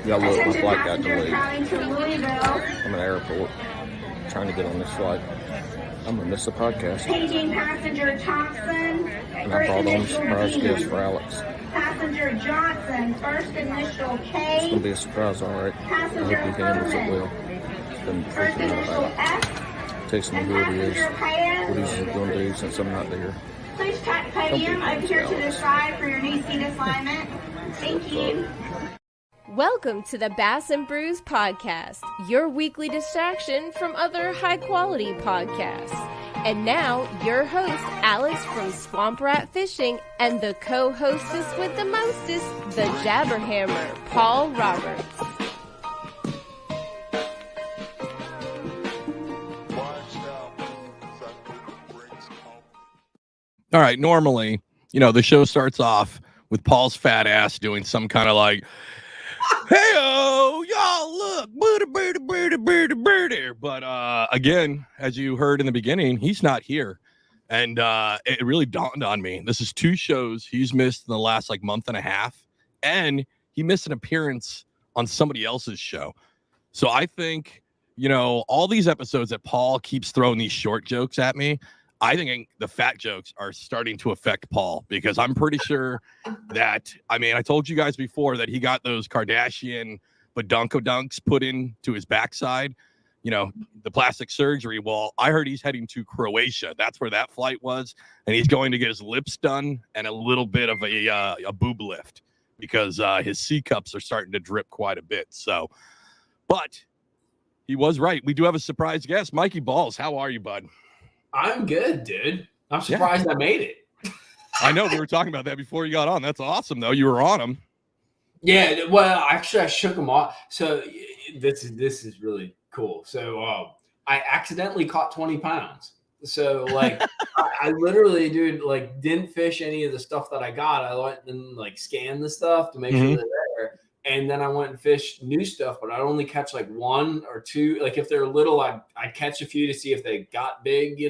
Yeah, look, my Attention flight got passengers delayed. traveling to Louisville. I'm at the airport trying to get on this flight. I'm going to miss the podcast. Paging passenger Thompson. And I brought on a surprise guest for Alex. Passenger Johnson, first initial It's K. going to be a surprise, all right. I Passenger hope he handles it Furman. well. It's been First freaking out initial about F. it. Texting me And who it is, passenger what he's Payne. going to do since I'm not there. Please check podium over here to the side for your new seat assignment. Thank you. Welcome to the Bass and Brews podcast, your weekly distraction from other high-quality podcasts. And now, your host, Alex from Swamp Rat Fishing, and the co-hostess with the mostest, the Jabberhammer, Paul Roberts. All right, normally, the show starts off with Paul's fat ass doing some kind of like, hey-oh, y'all, look, birdie. But again, as you heard in the beginning, he's not here. And it really dawned on me. This is 2 shows he's missed in the last month and a half. And he missed an appearance on somebody else's show. So I think, all these episodes that Paul keeps throwing these short jokes at me, I think the fat jokes are starting to affect Paul, because I'm pretty sure that, I told you guys before that he got those Kardashian badunkadunks put into his backside, the plastic surgery. Well, I heard he's heading to Croatia. That's where that flight was. And he's going to get his lips done and a little bit of a boob lift, because his C cups are starting to drip quite a bit. So, but he was right. We do have a surprise guest, Mikey Balzz. How are you, bud? I'm good, dude. I'm surprised I made it. I know, we were talking about that before you got on. That's awesome, though. You were on him. Yeah, well, actually, I shook him off. So this is really cool. So I accidentally caught 20 pounds. So I literally, dude, didn't fish any of the stuff that I got. I went and scanned the stuff to make sure they're there. And then I went and fished new stuff, but I'd only catch 1 or 2. If they're little, I'd catch a few to see if they got big,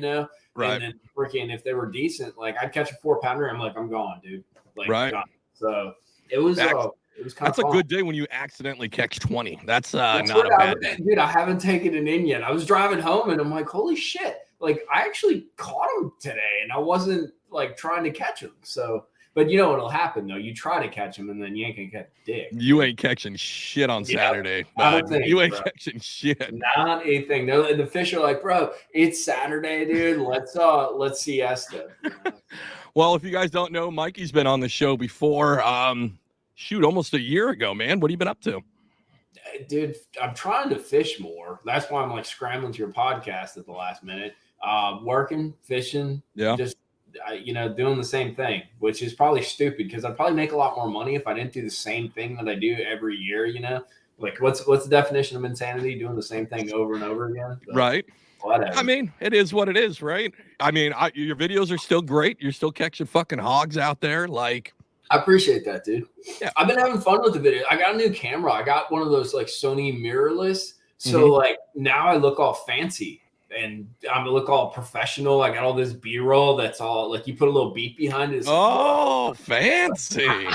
Right. And then freaking, if they were decent, I'd catch a 4-pounder. I'm I'm gone, dude. Right. Gone. So it was kind of That's fun. a good day when you accidentally catch 20. That's That's not a bad day. Dude, I haven't taken it in yet. I was driving home and I'm like, holy shit. I actually caught him today and I wasn't trying to catch him. So, but you know what'll happen though? You try to catch him and then you ain't gonna catch dick. You ain't catching shit on Saturday. You ain't catching shit. Not a thing. The fish are like, bro, it's Saturday, dude. Let's siesta. Well, if you guys don't know, Mikey's been on the show before. Almost a year ago, man. What have you been up to? Dude, I'm trying to fish more. That's why I'm scrambling to your podcast at the last minute. Working, fishing, just doing the same thing, which is probably stupid because I'd probably make a lot more money if I didn't do the same thing that I do every year. What's the definition of insanity? Doing the same thing over and over again. But right. Whatever. It is what it is, right? Your videos are still great. You're still catching fucking hogs out there. I appreciate that, dude. Yeah. I've been having fun with the video. I got a new camera. I got one of those Sony mirrorless. So now I look all fancy and I look all professional. I got all this B-roll that's all you put a little beat behind it. Oh, fancy.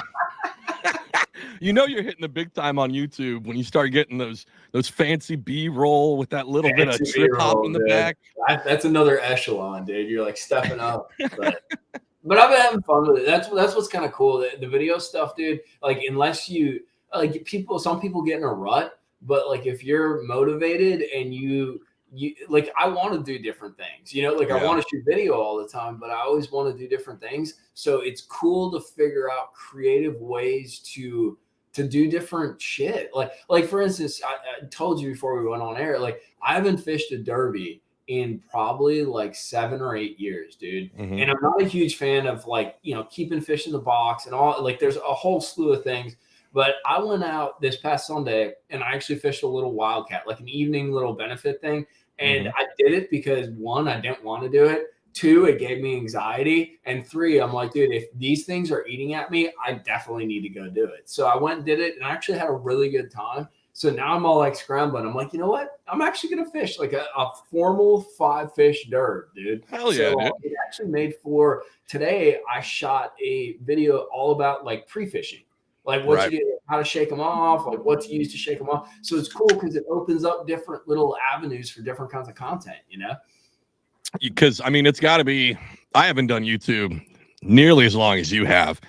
You're hitting the big time on YouTube when you start getting those fancy B-roll with that little bit of trip hop in the back. That's another echelon, dude. You're stepping up. But I've been having fun with it. That's what's kind of cool. The video stuff, dude. Unless you some people get in a rut, but if you're motivated and you I want to do different things. I want to shoot video all the time, but I always want to do different things. So it's cool to figure out creative ways to do different shit. For instance, I told you before we went on air, I haven't fished a derby in probably 7 or 8 years, dude. Mm-hmm. And I'm not a huge fan of keeping fish in the box and all. There's a whole slew of things. But I went out this past Sunday and I actually fished a little wildcat, an evening little benefit thing. And I did it because 1, I didn't want to do it. 2, it gave me anxiety. And 3, I'm like, dude, if these things are eating at me, I definitely need to go do it. So I went and did it and I actually had a really good time. So now I'm all scrambling. I'm like, you know what? I'm actually going to fish a formal 5-fish derb, dude. Hell yeah, dude. It actually made for today. I shot a video all about pre-fishing. like what you do, how to shake them off, like what to use to shake them off. So it's cool because it opens up different little avenues for different kinds of content, you know? Because I mean, it's got to be, I haven't done YouTube nearly as long as you have.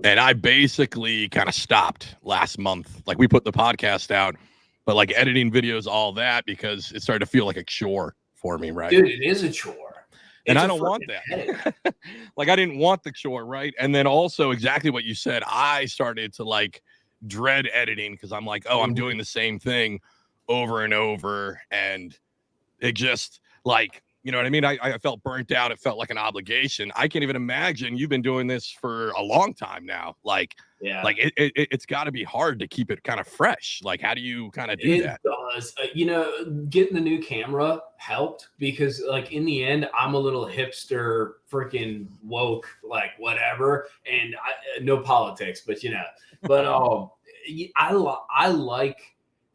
And I basically kind of stopped last month. Like we put the podcast out, but like editing videos, all that, because it started to feel like a chore for me, right? Dude, it is a chore. And I don't want that. Like I didn't want the chore, right? And then also exactly what you said, I started to like dread editing because I'm like, oh, I'm doing the same thing over and over. And it just like, you know what I mean? I felt burnt out. It felt like an obligation. I can't even imagine you've been doing this for a long time now. Like, like it's got to be hard to keep it kind of fresh. Like, how do you kind of do that? It does. You know, getting the new camera helped because, like, in the end, I'm a little hipster, freaking woke, like whatever, and no politics, but you know, but I like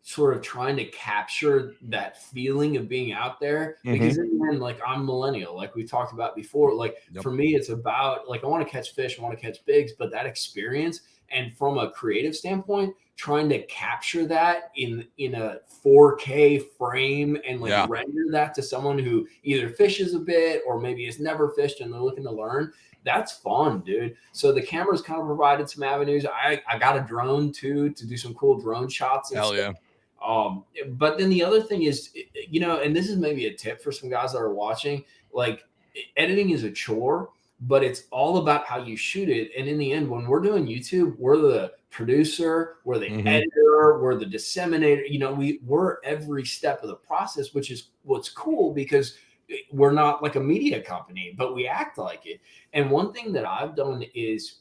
sort of trying to capture that feeling of being out there because in the end, like I'm millennial, like we talked about before, like for me, it's about like, I want to catch fish, I want to catch bigs, but that experience. And from a creative standpoint, trying to capture that in a 4K frame and like render that to someone who either fishes a bit or maybe has never fished and they're looking to learn. That's fun, dude. So the camera's kind of provided some avenues. I got a drone too to do some cool drone shots. And stuff. But then the other thing is, you know, and this is maybe a tip for some guys that are watching, like editing is a chore, but it's all about how you shoot it. And in the end, when we're doing YouTube, we're the producer, we're the editor, we're the disseminator, you know, we're every step of the process, which is what's cool because we're not like a media company, but we act like it. And one thing that I've done is,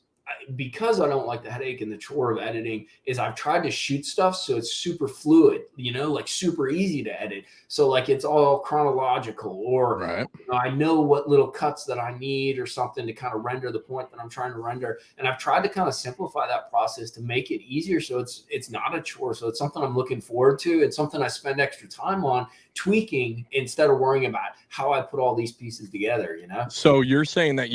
because I don't like the headache and the chore of editing, is I've tried to shoot stuff so it's super fluid, you know, like super easy to edit. So like it's all chronological, or you know, I know what little cuts that I need or something to kind of render the point that I'm trying to render. And I've tried to kind of simplify that process to make it easier so it's not a chore. So it's something I'm looking forward to. It's something I spend extra time on tweaking instead of worrying about how I put all these pieces together, you know? So you're saying that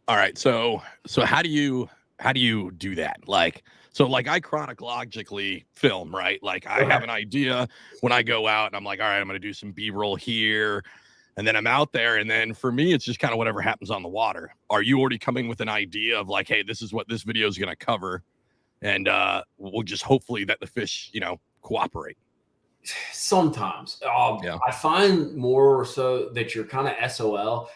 all right. So how do you do that? Like, so like I chronologically film, right? Like I have an idea when I go out and I'm like, all right, I'm going to do some B-roll here. And then I'm out there. And then for me, it's just kind of whatever happens on the water. Are you already coming with an idea of like, hey, this is what this video is going to cover? And we'll just hopefully that the fish, you know, cooperate. Sometimes I find more so that you're kind of SOL.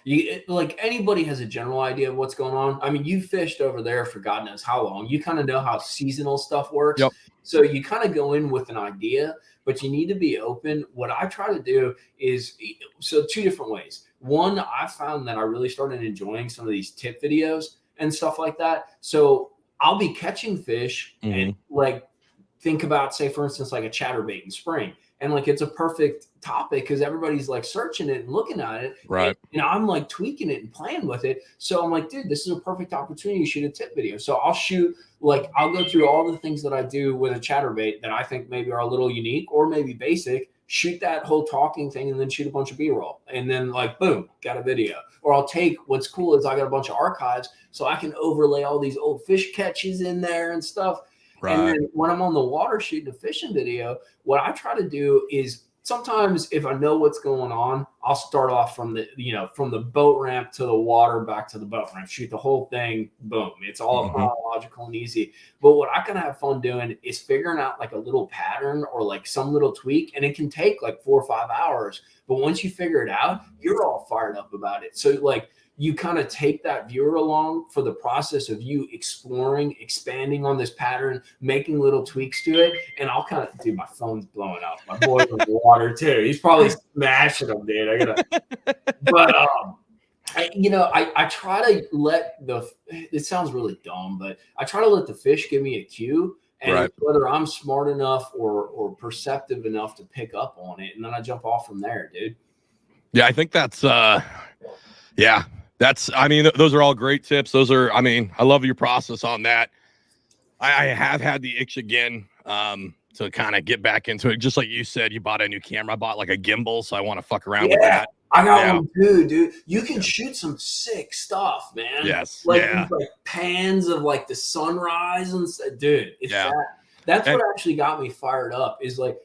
Like anybody has a general idea of what's going on. I mean, you fished over there for God knows how long. You kind of know how seasonal stuff works. So you kind of go in with an idea, but you need to be open. What I try to do is, so two different ways. One, I found that I really started enjoying some of these tip videos and stuff like that. So I'll be catching fish and like, think about, say, for instance, like a chatterbait in spring. And like, it's a perfect topic because everybody's like searching it and looking at it. Right. And I'm like tweaking it and playing with it. So I'm like, dude, this is a perfect opportunity to shoot a tip video. So I'll go through all the things that I do with a chatterbait that I think maybe are a little unique or maybe basic, shoot that whole talking thing and then shoot a bunch of B-roll. And then like, boom, got a video. Or I'll take, what's cool is I got a bunch of archives so I can overlay all these old fish catches in there and stuff. And then when I'm on the water shooting a fishing video, what I try to do is sometimes if I know what's going on, I'll start off from the boat ramp to the water, back to the boat ramp, shoot the whole thing. Boom. It's all chronological and easy. But what I can have fun doing is figuring out like a little pattern or like some little tweak. And it can take like 4 or 5 hours. But once you figure it out, you're all fired up about it. So like, you kind of take that viewer along for the process of you exploring, expanding on this pattern, making little tweaks to it. And I'll kind of, dude, my phone's blowing up. My boy's in the water too. He's probably smashing them, dude. But I try to let it sounds really dumb, but I try to let the fish give me a cue. And whether I'm smart enough or perceptive enough to pick up on it. And then I jump off from there, dude. Yeah, I think that's, I mean, those are all great tips. I love your process on that. I have had the itch again to kind of get back into it. Just like you said, you bought a new camera. I bought like a gimbal, so I want to fuck around with that. I got one too, dude. You can shoot some sick stuff, man. Yes. Like these like pans of like the sunrise and stuff. Dude, it's that's what actually got me fired up is like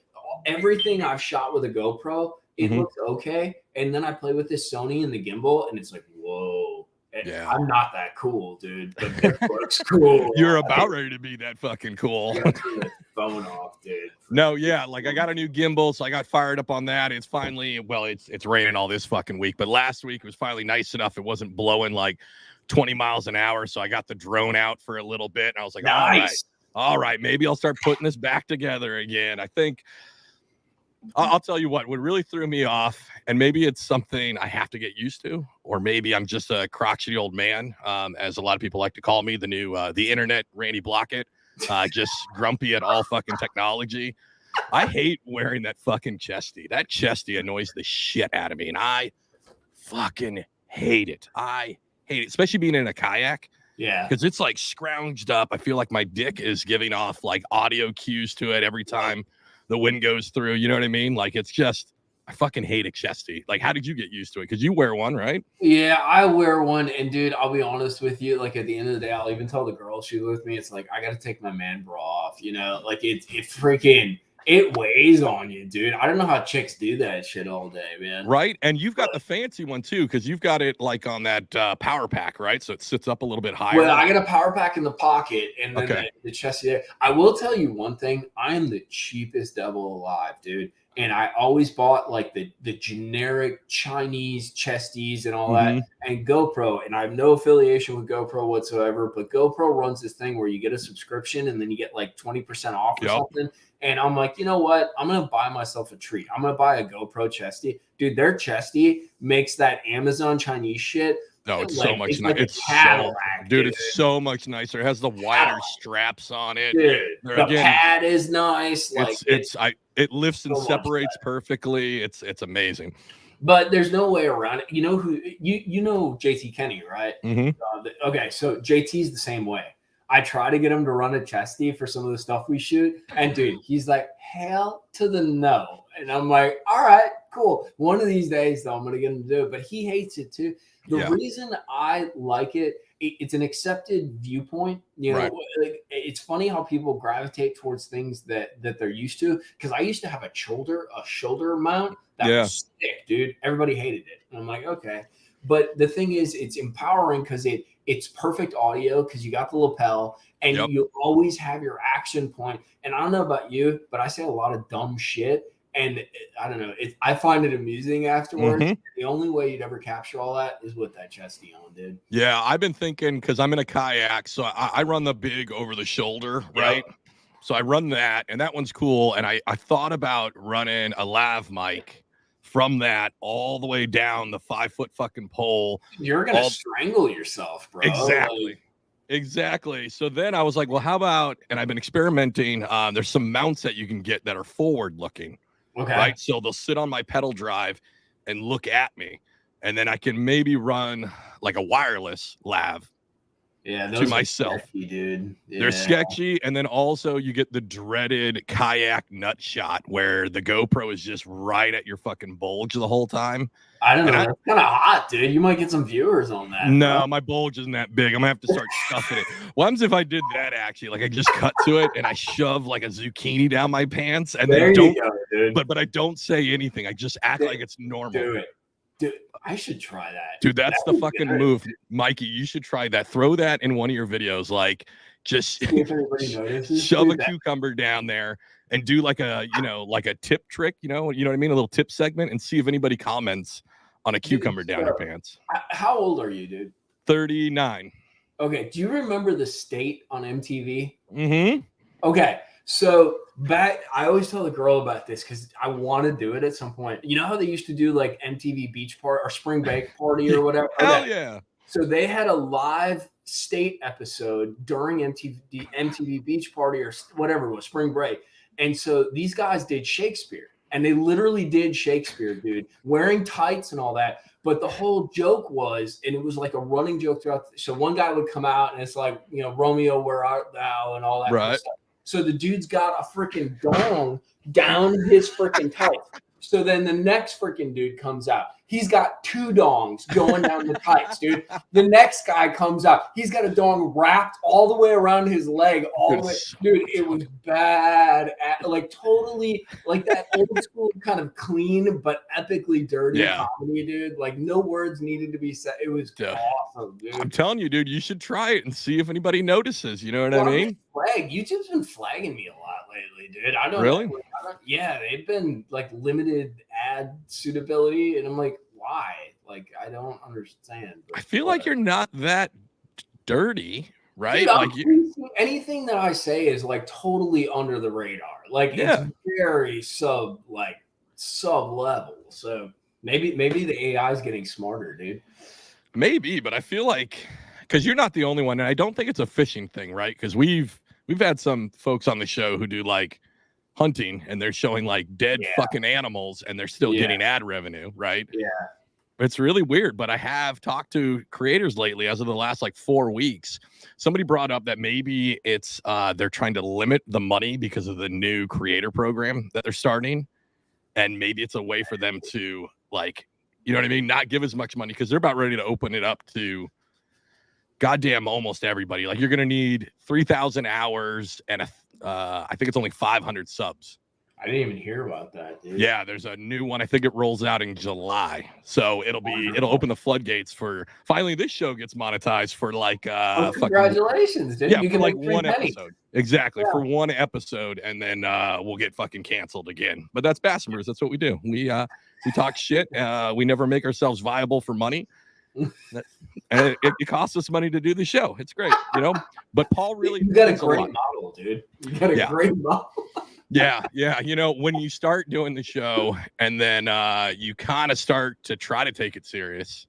everything I've shot with a GoPro, it looks okay. And then I play with this Sony and the gimbal and it's like, whoa. I'm not that cool, dude, but it looks cool. You're about ready to be that fucking cool. Turn the phone off, dude. No, like I got a new gimbal, so I got fired up on that. It's finally, well, it's raining all this fucking week, but last week it was finally nice enough. It wasn't blowing like 20 miles an hour, so I got the drone out for a little bit, and I was like, all right, maybe I'll start putting this back together again. I think I'll tell you what really threw me off, and maybe it's something I have to get used to, or maybe I'm just a crotchety old man, as a lot of people like to call me, the new the internet Randy Blockett, just grumpy at all fucking technology. I hate wearing that fucking chesty. That chesty annoys the shit out of me, and I fucking hate it. I hate it, especially being in a kayak. Yeah, because it's like scrounged up. I feel like my dick is giving off like audio cues to it every time the wind goes through, you know what I mean? Like, it's just, I fucking hate a chesty. Like, how did you get used to it? Because you wear one, right? Yeah, I wear one. And dude, I'll be honest with you. Like, at the end of the day, I'll even tell the girl she with me, it's like, I got to take my man bra off, you know? Like, it freaking, it weighs on you, dude. I don't know how chicks do that shit all day, man. Right? And you've got the fancy one, too, because you've got it, like, on that power pack, right? So it sits up a little bit higher. Well, I got a power pack in the pocket and then the chesty there. I will tell you one thing. I am the cheapest devil alive, dude. And I always bought, like, the generic Chinese chesties and all that. And GoPro. And I have no affiliation with GoPro whatsoever. But GoPro runs this thing where you get a subscription and then you get, like, 20% off or something. And I'm like, you know what? I'm going to buy myself a treat. I'm going to buy a GoPro chesty. Dude, their chesty makes that Amazon Chinese shit. No, it's like, so much nicer. Like it's so much nicer. It has the wider straps on it. Dude, the pad is nice. Like it lifts and so separates perfectly. It's amazing. But there's no way around it. You know who you know JT Kenny, right? Okay, so JT's the same way. I try to get him to run a chesty for some of the stuff we shoot. And dude, he's like, hell to the no. And I'm like, all right, cool. One of these days, though, I'm going to get him to do it. But he hates it, too. The reason I like it, it's an accepted viewpoint. You know, like, it's funny how people gravitate towards things that they're used to. Because I used to have a shoulder mount that was sick, dude. Everybody hated it. And I'm like, okay. But the thing is, it's empowering because it's perfect audio because you got the lapel and you always have your action point. And I don't know about you, but I say a lot of dumb shit. And I don't know. I find it amusing afterwards. The only way you'd ever capture all that is with that chesty on, dude. Yeah, I've been thinking because I'm in a kayak, so I run the big over the shoulder, right? So I run that, and that one's cool. And I thought about running a lav mic from that all the way down the 5-foot fucking pole. You're gonna strangle yourself, bro. Exactly. So then I was like, well, how about? And I've been experimenting. There's some mounts that you can get that are forward looking. Okay. Right. So they'll sit on my pedal drive and look at me. And then I can maybe run like a wireless lav to myself. Sketchy, dude. Yeah. They're sketchy. And then also you get the dreaded kayak nut shot where the GoPro is just right at your fucking bulge the whole time. I don't know. That's kind of hot, dude. You might get some viewers on that. No, bro. My bulge isn't that big. I'm gonna have to start stuffing it. What happens if I did that actually? Like I just cut to it and I shove like a zucchini down my pants and then but I don't say anything. I just act like it's normal. Do it. Dude, I should try that. Dude, that's the fucking move. Mikey, you should try that. Throw that in one of your videos. Like just shove a cucumber down there and do like a, like a tip trick, you know what I mean? A little tip segment and see if anybody comments on a cucumber down your pants. How old are you, dude? 39. Okay. Do you remember The State on MTV? Mm-hmm. Okay. So I always tell the girl about this because I want to do it at some point. You know how they used to do like MTV Beach Party or Spring Break Party or whatever? Hell yeah. So they had a live State episode during MTV Beach Party or whatever it was, Spring Break. And so these guys did Shakespeare. And they literally did Shakespeare, dude, wearing tights and all that. But the whole joke was, and it was like a running joke throughout. So one guy would come out and it's like, Romeo, where art thou? And all that kind of stuff. So the dude's got a freaking dong down his freaking tights. So then the next freaking dude comes out. He's got 2 dongs going down the pipes, dude. The next guy comes out. He's got a dong wrapped all the way around his leg, all the way. Dude, it was bad. Like totally like that old school kind of clean but epically dirty comedy, dude. Like no words needed to be said. It was awesome, dude. I'm telling you, dude, you should try it and see if anybody notices. You know what I mean? YouTube's been flagging me a lot lately, dude. I don't really. Yeah, they've been like limited ad suitability, and I'm like, why? Like, I don't understand. I feel like you're not that dirty, right? Dude, like anything that I say is like totally under the radar. Like it's very sub level. So maybe the AI is getting smarter, dude. Maybe, but I feel like because you're not the only one, and I don't think it's a fishing thing, right? Because we've had some folks on the show who do like hunting and they're showing like dead fucking animals and they're still getting ad revenue, right? Yeah. It's really weird, but I have talked to creators lately as of the last like 4 weeks. Somebody brought up that maybe it's they're trying to limit the money because of the new creator program that they're starting. And maybe it's a way for them to like, you know what I mean? Not give as much money because they're about ready to open it up to goddamn almost everybody. Like you're going to need 3,000 hours and I think it's only 500 subs. I didn't even hear about that, dude. Yeah, there's a new one. I think it rolls out in July. So it'll open the floodgates for finally this show gets monetized for like congratulations, dude. Yeah, you for can like make one pennies. episode. Exactly. For one episode, and then we'll get fucking canceled again. But that's Bass and Brews. That's what we do. We talk shit. We never make ourselves viable for money. And it costs us money to do the show. It's great, you know. But Paul really you got a great model, dude. You got a great model. Yeah. You know, when you start doing the show and then you kind of start to try to take it serious,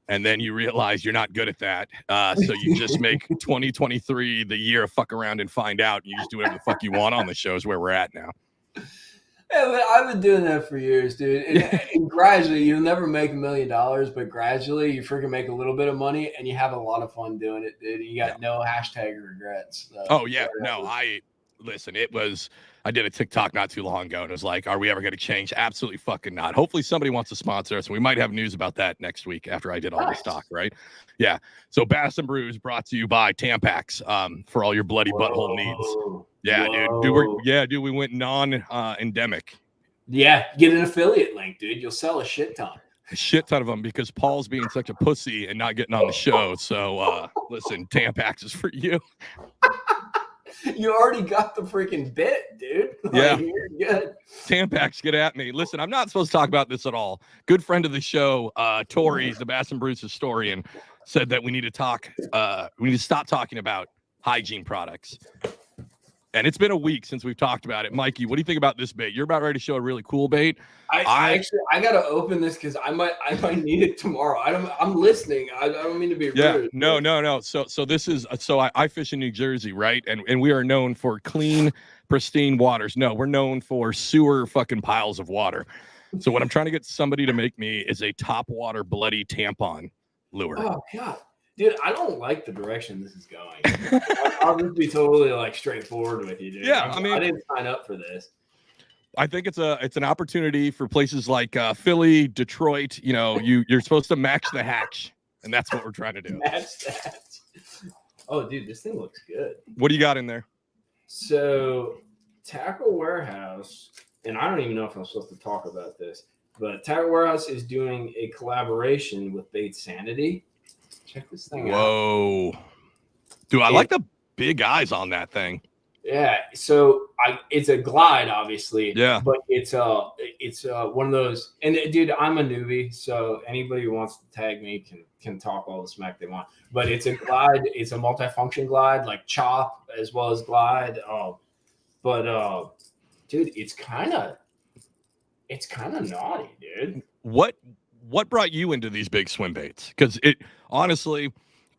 and then you realize you're not good at that. So you just make 2023 the year of fuck around and find out. And you just do whatever the fuck you want on the show is where we're at now. Yeah, but I've been doing that for years, dude. And gradually, you'll never make $1 million, but gradually, you freaking make a little bit of money, and you have a lot of fun doing it, dude. You got no hashtag regrets. Oh yeah, no, listen. I did a TikTok not too long ago, and it was like, are we ever going to change? Absolutely fucking not. Hopefully, somebody wants to sponsor us, and we might have news about that next week after I did all this talk, right? Yeah. So Bass and Brews brought to you by Tampax for all your bloody butthole needs. Yeah, dude. We went non-endemic. Yeah, get an affiliate link, dude. You'll sell a shit ton. A shit ton of them because Paul's being such a pussy and not getting on the show. So listen, Tampax is for you. You already got the freaking bit, dude. Yeah. You're good. Tampax, get at me. Listen, I'm not supposed to talk about this at all. Good friend of the show, Tori, the Bass and Brews historian, said that we need to talk. We need to stop talking about hygiene products. And it's been a week since we've talked about it. Mikey, what do you think about this bait? You're about ready to show a really cool bait. I gotta open this because I might need it tomorrow. I'm listening. I don't mean to be rude. No. So this is I fish in New Jersey, right? And we are known for clean, pristine waters. No, we're known for sewer fucking piles of water. So what I'm trying to get somebody to make me is a top water bloody tampon lure. Oh God. Dude, I don't like the direction this is going. I'll just be totally like straightforward with you, dude. Yeah, I didn't sign up for this. I think it's an opportunity for places like Philly, Detroit. You know, you're supposed to match the hatch, and that's what we're trying to do. Match that. Oh, dude, this thing looks good. What do you got in there? So, Tackle Warehouse, and I don't even know if I'm supposed to talk about this, but Tackle Warehouse is doing a collaboration with Bait Sanity. Check this thing out. Whoa. Dude, I like the big eyes on that thing. Yeah. So it's a glide, obviously. Yeah. But it's one of those. And dude, I'm a newbie, so anybody who wants to tag me can talk all the smack they want. But it's a glide. It's a multifunction glide, like chop as well as glide. But dude, it's kind of naughty, dude. What brought you into these big swim baits? Because honestly,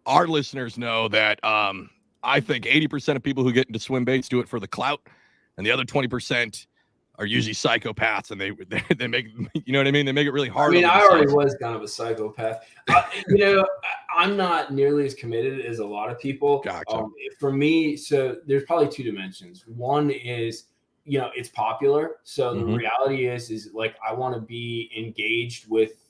our listeners know that I think 80% of people who get into swim baits do it for the clout, and the other 20% are usually psychopaths, and they make, you know what I mean? They make it really hard. I mean, I already was kind of a psychopath. I'm not nearly as committed as a lot of people. Gotcha. For me, so there's probably two dimensions. One is it's popular. So the Mhm. reality is like I want to be engaged with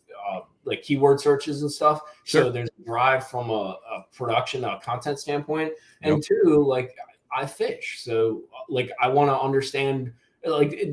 like keyword searches and stuff. Sure. So there's a drive from a production, a content standpoint, and Yep. two, like I fish, so like I want to understand. Like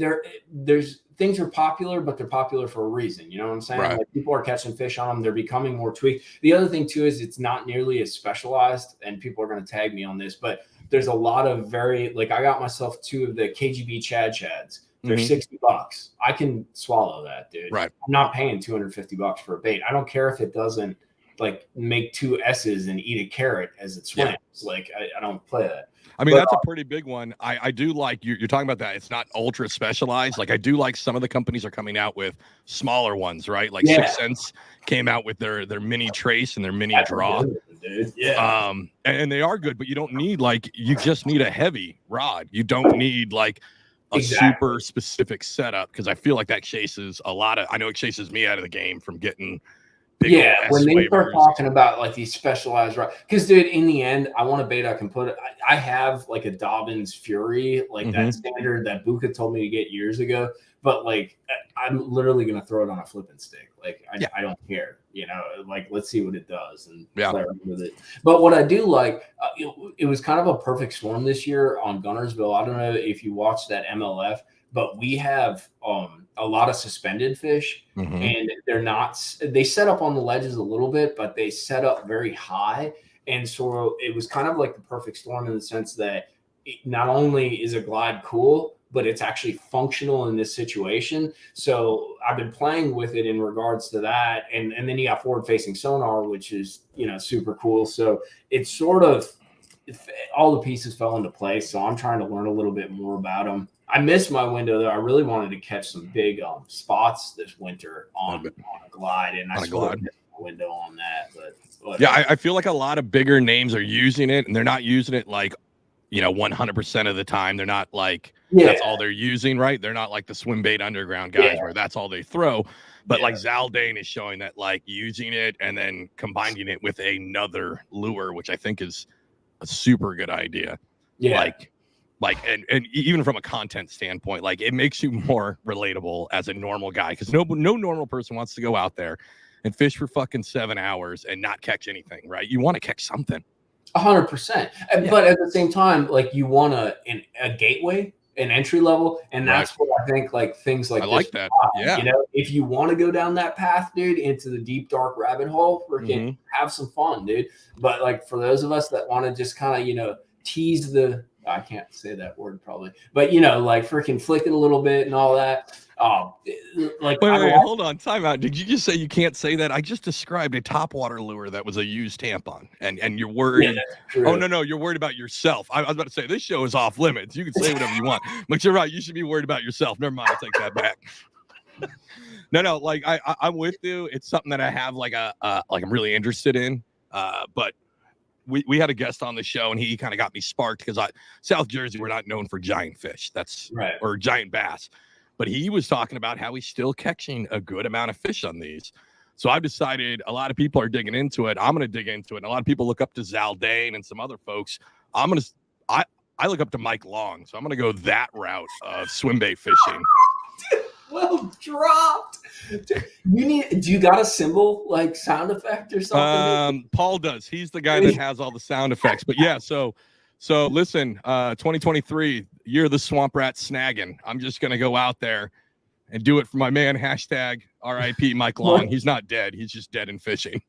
there's things are popular, but they're popular for a reason. You know what I'm saying? Right. Like people are catching fish on them. They're becoming more tweaked. The other thing too is it's not nearly as specialized, and people are going to tag me on this, but there's a lot of very like I got myself 2 of the KGB Chads. They're Mhm. $60. I can swallow that, dude. Right. I'm not paying $250 for a bait. I don't care if it doesn't like make 2 S's and eat a carrot as it swims. Yeah. Like I don't play that. I mean, But, that's a pretty big one. I do like you're talking about that. It's not ultra specialized. Like I do like some of the companies are coming out with smaller ones, right? Like Yeah. 6 Cents came out with their mini trace and their mini that's draw. good, dude. Yeah. And they are good, but you don't need like you just need a heavy rod. You don't need like a Exactly. super specific setup because I feel like that chases a lot of. I know it chases me out of the game from getting. Big Yeah, old when S they start waivers. talking about like these specialized, right? Because dude, in the end, I want a bait I can put. I have like a Dobbins Fury, like that standard that Buka told me to get years ago. But like, I'm literally gonna throw it on a flipping stick. Like, I don't care. Like let's see what it does and play around with it. But what I do like, it was kind of a perfect storm this year on Gunnersville. I don't know if you watched that MLF, but we have a lot of suspended fish. And they're not, they set up on the ledges a little bit, but they set up very high. And so it was kind of like the perfect storm in the sense that not only is a glide cool, but it's actually functional in this situation. So I've been playing with it in regards to that. And then you got forward facing sonar, which is, super cool. So it's sort of all the pieces fell into place. So I'm trying to learn a little bit more about them. I missed my window though. I really wanted to catch some big spots this winter on a glide, and I sort of missed my window on that. But yeah, I feel like a lot of bigger names are using it, and they're not using it like 100% of the time. They're not like that's all they're using, right? They're not like the swim bait underground guys where that's all they throw. But like Zaldane is showing that like using it and then combining it with another lure, which I think is a super good idea. Yeah. Like and even from a content standpoint, like it makes you more relatable as a normal guy because no normal person wants to go out there and fish for fucking 7 hours and not catch anything, right? You want to catch something. 100%. But at the same time, like you want a gateway, an entry level, and that's what I think like things like I this like that. Yeah. If you want to go down that path, dude, into the deep dark rabbit hole, freaking have some fun, dude. But like for those of us that want to just kind of, tease I can't say that word probably, but like freaking flick it a little bit and all that. Like wait, hold on, time out. Did you just say you can't say that? I just described a topwater lure that was a used tampon, and you're worried. Oh no, you're worried about yourself. I was about to say this show is off limits. You can say whatever you want, but you're right. You should be worried about yourself. Never mind. I'll take that back. No, like I'm with you. It's something that I have like I'm really interested in. But we had a guest on the show and he kind of got me sparked because South Jersey, we're not known for giant fish. That's right. Or giant bass. But he was talking about how he's still catching a good amount of fish on these. So I've decided a lot of people are digging into it. I'm going to dig into it. And a lot of people look up to Zaldane and some other folks. I look up to Mike Long. So I'm going to go that route of swim bait fishing. Well dropped. Do you got a cymbal like sound effect or something? Paul does. He's the guy that has all the sound effects. But yeah, so listen, 2023, year of the swamp rat snagging. I'm just gonna go out there and do it for my man. Hashtag RIP Mike Long. He's not dead. He's just dead in fishing.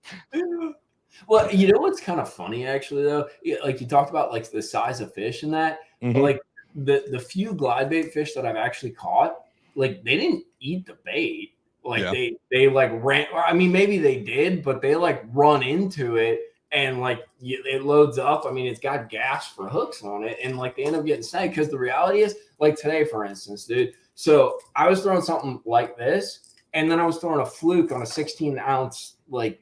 Well, what's kind of funny actually though, like you talked about like the size of fish and that, but like the few glide bait fish that I've actually caught, like they didn't eat the bait. Like they like ran. I mean, maybe they did, but they like run into it and like it loads up. I mean, it's got gaps for hooks on it, and like they end up getting snagged. Because the reality is, like today, for instance, dude. So I was throwing something like this, and then I was throwing a fluke on a 16-ounce like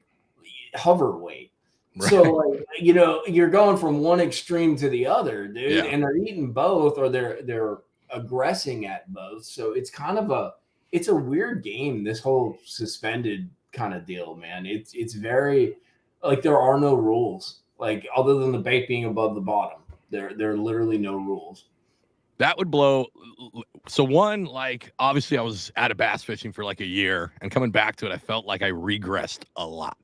hover weight. Right. So like you're going from one extreme to the other, dude, and they're eating both, or they're aggressing at both. So it's kind of it's a weird game, this whole suspended kind of deal, man. It's very like there are no rules, like other than the bait being above the bottom. There are literally no rules. That would blow. So one, like, obviously I was out of bass fishing for like a year, and coming back to it, I felt like I regressed a lot.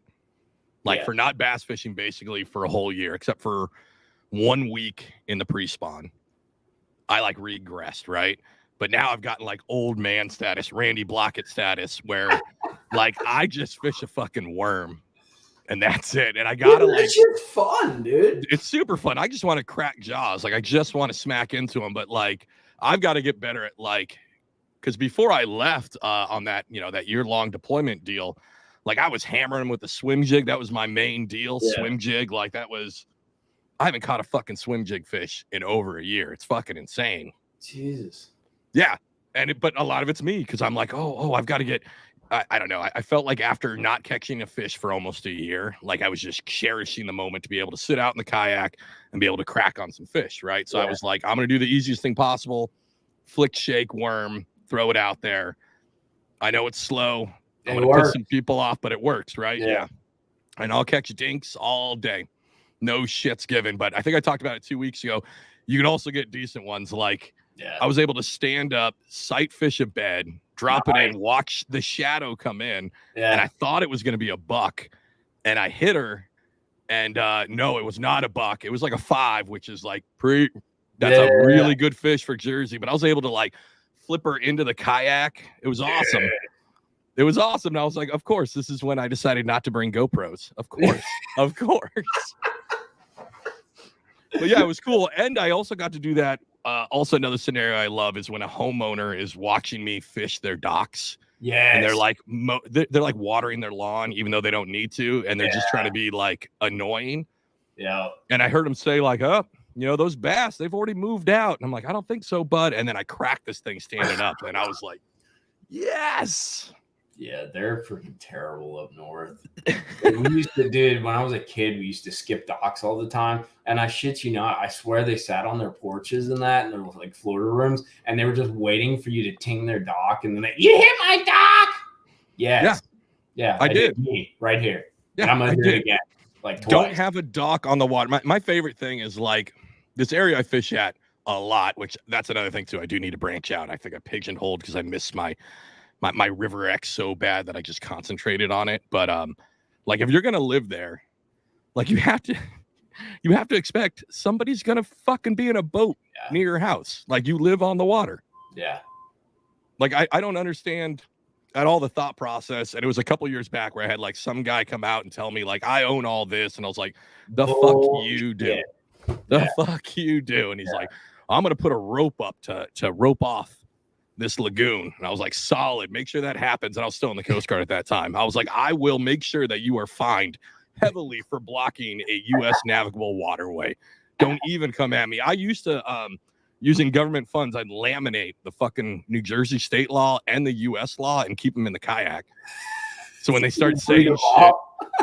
Like for not bass fishing basically for a whole year, except for 1 week in the pre-spawn, I like regressed, right? But now I've gotten like old man status, Randy Blockett status, where like I just fish a fucking worm and that's it. And I gotta like, it's just fun, dude. It's super fun. I just want to crack jaws. Like I just want to smack into them. But like I've got to get better at like, because before I left on that, that year-long deployment deal, like I was hammering them with the swim jig. That was my main deal. Swim jig. Like I haven't caught a fucking swim jig fish in over a year. It's fucking insane. Jesus. Yeah. But a lot of it's me because I'm like, I've got to get, I don't know. I felt like after not catching a fish for almost a year, like I was just cherishing the moment to be able to sit out in the kayak and be able to crack on some fish. Right. So I was like, I'm going to do the easiest thing possible. Flick, shake, worm, throw it out there. I know it's slow. I'm going to piss some people off, but it works. Right. Yeah. And I'll catch dinks all day. No shits given. But I think I talked about it 2 weeks ago. You can also get decent ones. Like I was able to stand up, sight fish a bed, drop it in, watch the shadow come in. And I thought it was going to be a buck. And I hit her. And no, it was not a buck. It was like a 5, which is like that's a really good fish for Jersey. But I was able to like flip her into the kayak. It was awesome. It was awesome. And I was like, of course, this is when I decided not to bring GoPros. Of course. Of course. But yeah, it was cool. And I also got to do that. Also, another scenario I love is when a homeowner is watching me fish their docks. Yeah. And they're like, they're like watering their lawn, even though they don't need to. And they're just trying to be like annoying. Yeah. And I heard them say like, those bass, they've already moved out. And I'm like, I don't think so, bud. And then I cracked this thing standing up. And I was like, yes. Yeah, they're freaking terrible up north. We used to, dude, when I was a kid, we used to skip docks all the time. And I shit you not, I swear they sat on their porches and that, and there was like Florida rooms, and they were just waiting for you to ting their dock. And then you hit my dock. Yes. Yeah. I did. Me right here. Yeah, and I'm going to do it again. Like twice. Don't have a dock on the water. My favorite thing is like this area I fish at a lot, which that's another thing too. I do need to branch out. I think I pigeonholed because I miss my River X so bad that I just concentrated on it. But like if you're gonna live there, like you have to expect somebody's gonna fucking be in a boat near your house. Like you live on the water. Yeah. Like I don't understand at all the thought process. And it was a couple years back where I had like some guy come out and tell me like I own all this, and I was like, the fuck you do. The fuck you do. And he's like, I'm gonna put a rope up to rope off this lagoon. And I was like, solid, make sure that happens. And I was still in the Coast Guard at that time. I was like, I will make sure that you are fined heavily for blocking a U.S. navigable waterway. Don't even come at me. I used to, using government funds, I'd laminate the fucking New Jersey state law and the U.S. law and keep them in the kayak. So when they start saying shit,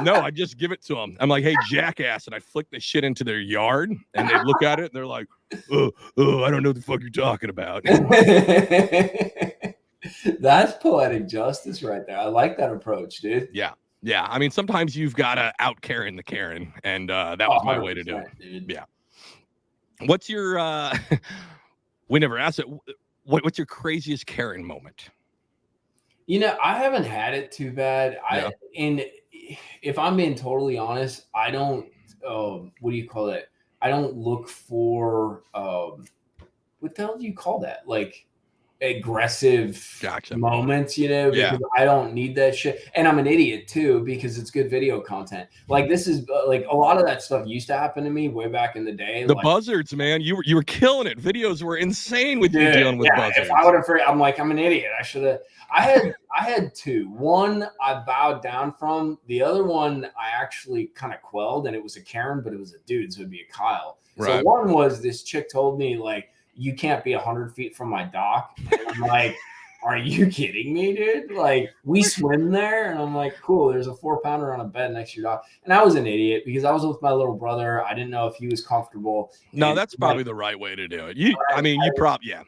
no, I just give it to them. I'm like, hey, jackass. And I flick the shit into their yard, and they look at it and they're like, oh, I don't know what the fuck you're talking about. That's poetic justice right there. I like that approach, dude. Yeah. Yeah. I mean, sometimes you've got to out Karen the Karen, and that was my way to do it. Dude. Yeah. What's your, we never asked it. What's your craziest Karen moment? I haven't had it too bad. And if I'm being totally honest, I don't, what do you call it? I don't look for, what the hell do you call that? Like aggressive moments, because I don't need that shit. And I'm an idiot too, because it's good video content. Like this is like a lot of that stuff used to happen to me way back in the day. The buzzards, man, you were killing it. Videos were insane with you dealing with buzzards. If I would have, I'm like, I'm an idiot. I should have. I had two. One I bowed down from. The other one I actually kind of quelled, and it was a Karen, but it was a dude, so it'd be a Kyle. Right. So one was this chick told me like, you can't be 100 feet from my dock. And I'm like, are you kidding me, dude? Like, we swim there. And I'm like, cool, there's a 4-pounder on a bed next to your dock. And I was an idiot because I was with my little brother. I didn't know if he was comfortable. No, that's probably the right way to do it.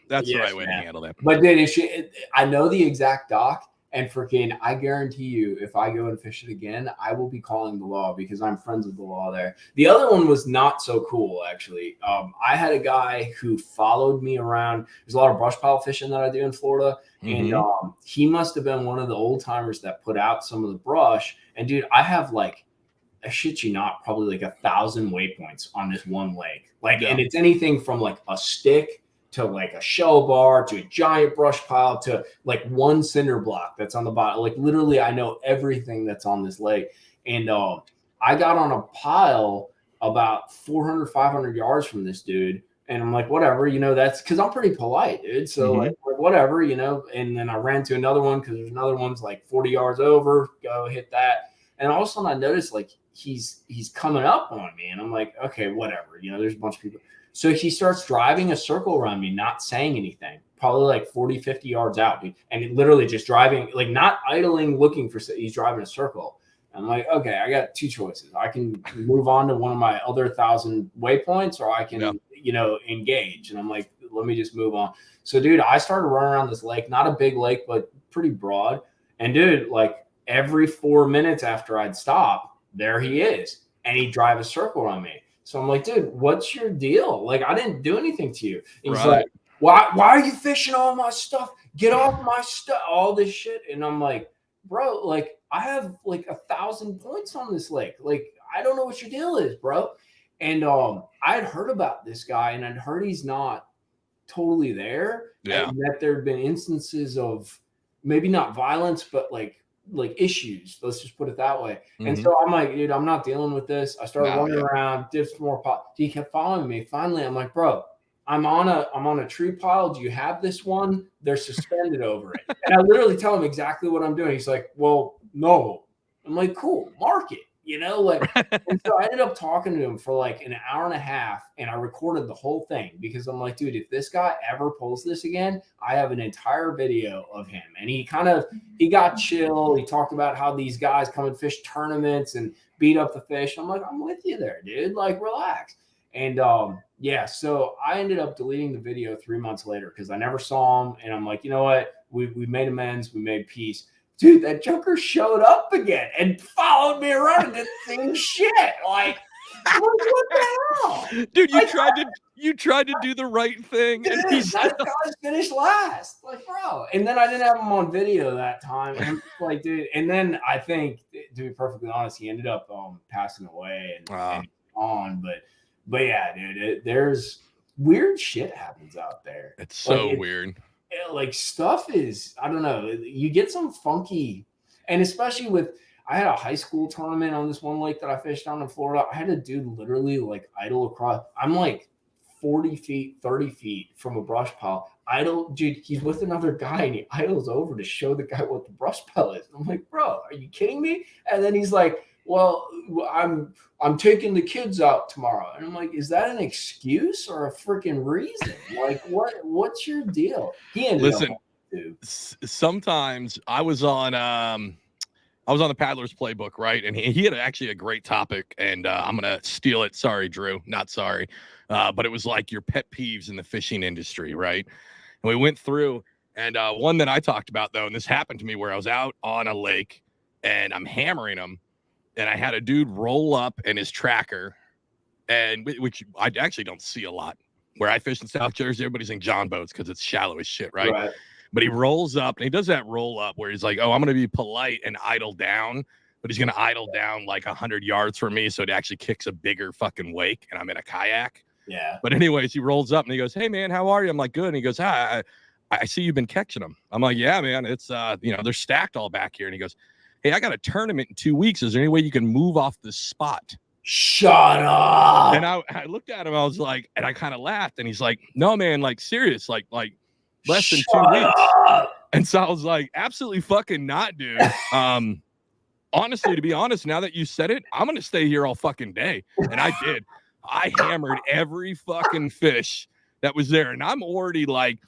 That's the right way to handle that. But dude, I know the exact dock. And freaking, I guarantee you, if I go and fish it again, I will be calling the law because I'm friends with the law there. The other one was not so cool, actually. I had a guy who followed me around. There's a lot of brush pile fishing that I do in Florida. And he must have been one of the old timers that put out some of the brush. And dude, I have like, I shit you not, probably like 1,000 waypoints on this one lake. Like, and it's anything from like a stick to like a shell bar to a giant brush pile to like one cinder block that's on the bottom. Like literally, I know everything that's on this lake. And I got on a pile about 400, 500 yards from this dude. And I'm like, whatever, you know, that's because I'm pretty polite, dude. So like whatever, you know, and then I ran to another one because there's another one's like 40 yards over, go hit that. And all of a sudden I noticed like he's coming up on me and I'm like, okay, whatever, you know, there's a bunch of people. So he starts driving a circle around me, not saying anything, probably like 40, 50 yards out, dude. And literally just driving, like not idling, looking for, he's driving a circle. I'm like, okay, I got two choices. I can move on to one of my other 1,000 waypoints or I can, you know, engage. And I'm like, let me just move on. So dude, I started running around this lake, not a big lake, but pretty broad. And dude, like every 4 minutes after I'd stop, there he is. And he'd drive a circle around me. So I'm like, dude, what's your deal? Like, I didn't do anything to you. He's like, why are you fishing all my stuff? Get off my stuff, all this shit. And I'm like, bro, like I have like 1,000 points on this lake. Like, I don't know what your deal is, bro. And I'd heard about this guy and I'd heard he's not totally there. Yeah. And that there had been instances of maybe not violence, but like issues. Let's just put it that way. And so I'm like, dude, I'm not dealing with this. I started running around, did some more pop. He kept following me. Finally, I'm like, bro, I'm on a tree pile. Do you have this one? They're suspended over it. And I literally tell him exactly what I'm doing. He's like, well, no. I'm like, cool, mark it. You know, like, and so I ended up talking to him for like an hour and a half and I recorded the whole thing because I'm like, dude, if this guy ever pulls this again, I have an entire video of him. And he got chill. He talked about how these guys come and fish tournaments and beat up the fish. I'm like, I'm with you there, dude. Like, relax. And yeah, so I ended up deleting the video 3 months later because I never saw him. And I'm like, you know what? We made amends. We made peace. Dude, that joker showed up again and followed me around and did the same shit. Like, what the hell? Dude, you tried to do the right thing. Dude, and that guy's finished last. Like, bro. And then I didn't have him on video that time. And I'm like, dude. And then I think, to be perfectly honest, he ended up passing away and on. But yeah, dude, there's weird shit happens out there. It's so weird. Like stuff is, I don't know, you get some funky, and especially with, I had a high school tournament on this one lake that I fished down in Florida. I had a dude literally like idle across. I'm like 40 feet, 30 feet from a brush pile. Idle, dude, he's with another guy and he idles over to show the guy what the brush pile is. I'm like, bro, are you kidding me? And then he's like, well, I'm taking the kids out tomorrow. And I'm like, is that an excuse or a freaking reason? Like, what's your deal? He ended up sometimes I was on the Paddler's Playbook, right? And he had actually a great topic, and I'm gonna steal it. Sorry, Drew, not sorry. But it was like your pet peeves in the fishing industry, right? And we went through, and one that I talked about though, and this happened to me where I was out on a lake and I'm hammering them. And I had a dude roll up in his tracker, and which I actually don't see a lot. Where I fish in South Jersey, everybody's in John boats because it's shallow as shit, right? But he rolls up, and he does that roll up where he's like, oh, I'm going to be polite and idle down, but he's going to idle down like 100 yards from me, so it actually kicks a bigger fucking wake, and I'm in a kayak. Yeah. But anyways, he rolls up, and he goes, hey, man, how are you? I'm like, good. And he goes, I see you've been catching them. I'm like, yeah, man, it's, they're stacked all back here. And he goes, hey, I got a tournament in 2 weeks. Is there any way you can move off the spot? Shut up. And I looked at him. I was like, and I kind of laughed. And he's like, no, man, like serious, like less than 2 weeks. And so I was like, absolutely fucking not, dude. Honestly, to be honest, now that you said it, I'm going to stay here all fucking day. And I did. I hammered every fucking fish that was there. And I'm already like,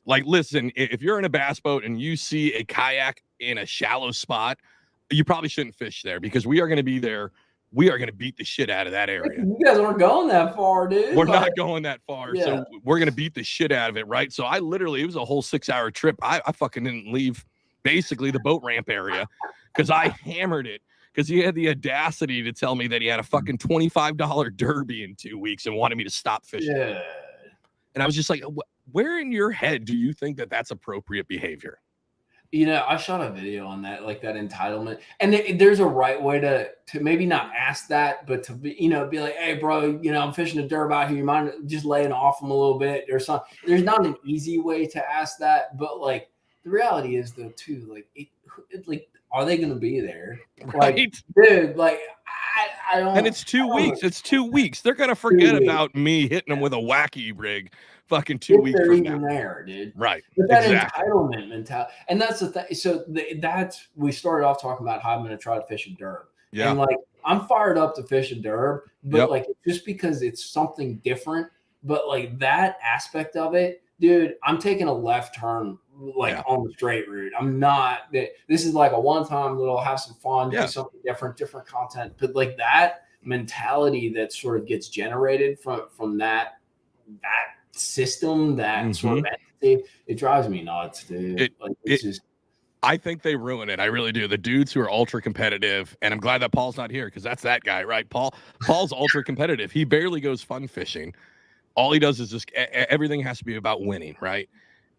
listen, if you're in a bass boat and you see a kayak in a shallow spot, you probably shouldn't fish there because we are going to be there. We are going to beat the shit out of that area. You guys aren't going that far, dude. We're not going that far. Yeah. So we're going to beat the shit out of it, right? So it was a whole 6-hour trip. I fucking didn't leave basically the boat ramp area, because I hammered it. Because he had the audacity to tell me that he had a fucking $25 derby in 2 weeks and wanted me to stop fishing. Yeah. And I was just like, where in your head do you think that that's appropriate behavior? You know, I shot a video on that, like that entitlement. And there's a right way to maybe not ask that, but to be, you know, be like, hey, bro, you know, I'm fishing a derb out here. You mind just laying off them a little bit or something? There's not an easy way to ask that. But like the reality is, though, too, like, are they going to be there? Right. Like, dude, like, I don't. And it's 2 weeks. It's 2 weeks. They're going to forget about me hitting them with a wacky rig fucking 2 weeks they're from even now. there, dude. Right. But that exactly. entitlement mentality. And that's the thing. So that's, we started off talking about how I'm going to try to fish a derb. Yeah. And like, I'm fired up to fish a derb, but like, just because it's something different, but like that aspect of it, dude, I'm taking a left turn on the straight route. I'm not, this is like a one-time little have some fun, do something different content. But like that mentality that sort of gets generated from that system, that sort of entity, it drives me nuts, dude. It's just, I think they ruin it. I really do. The dudes who are ultra competitive, and I'm glad that Paul's not here because that's that guy, right? Paul's ultra competitive. He barely goes fun fishing. All he does is just everything has to be about winning, right?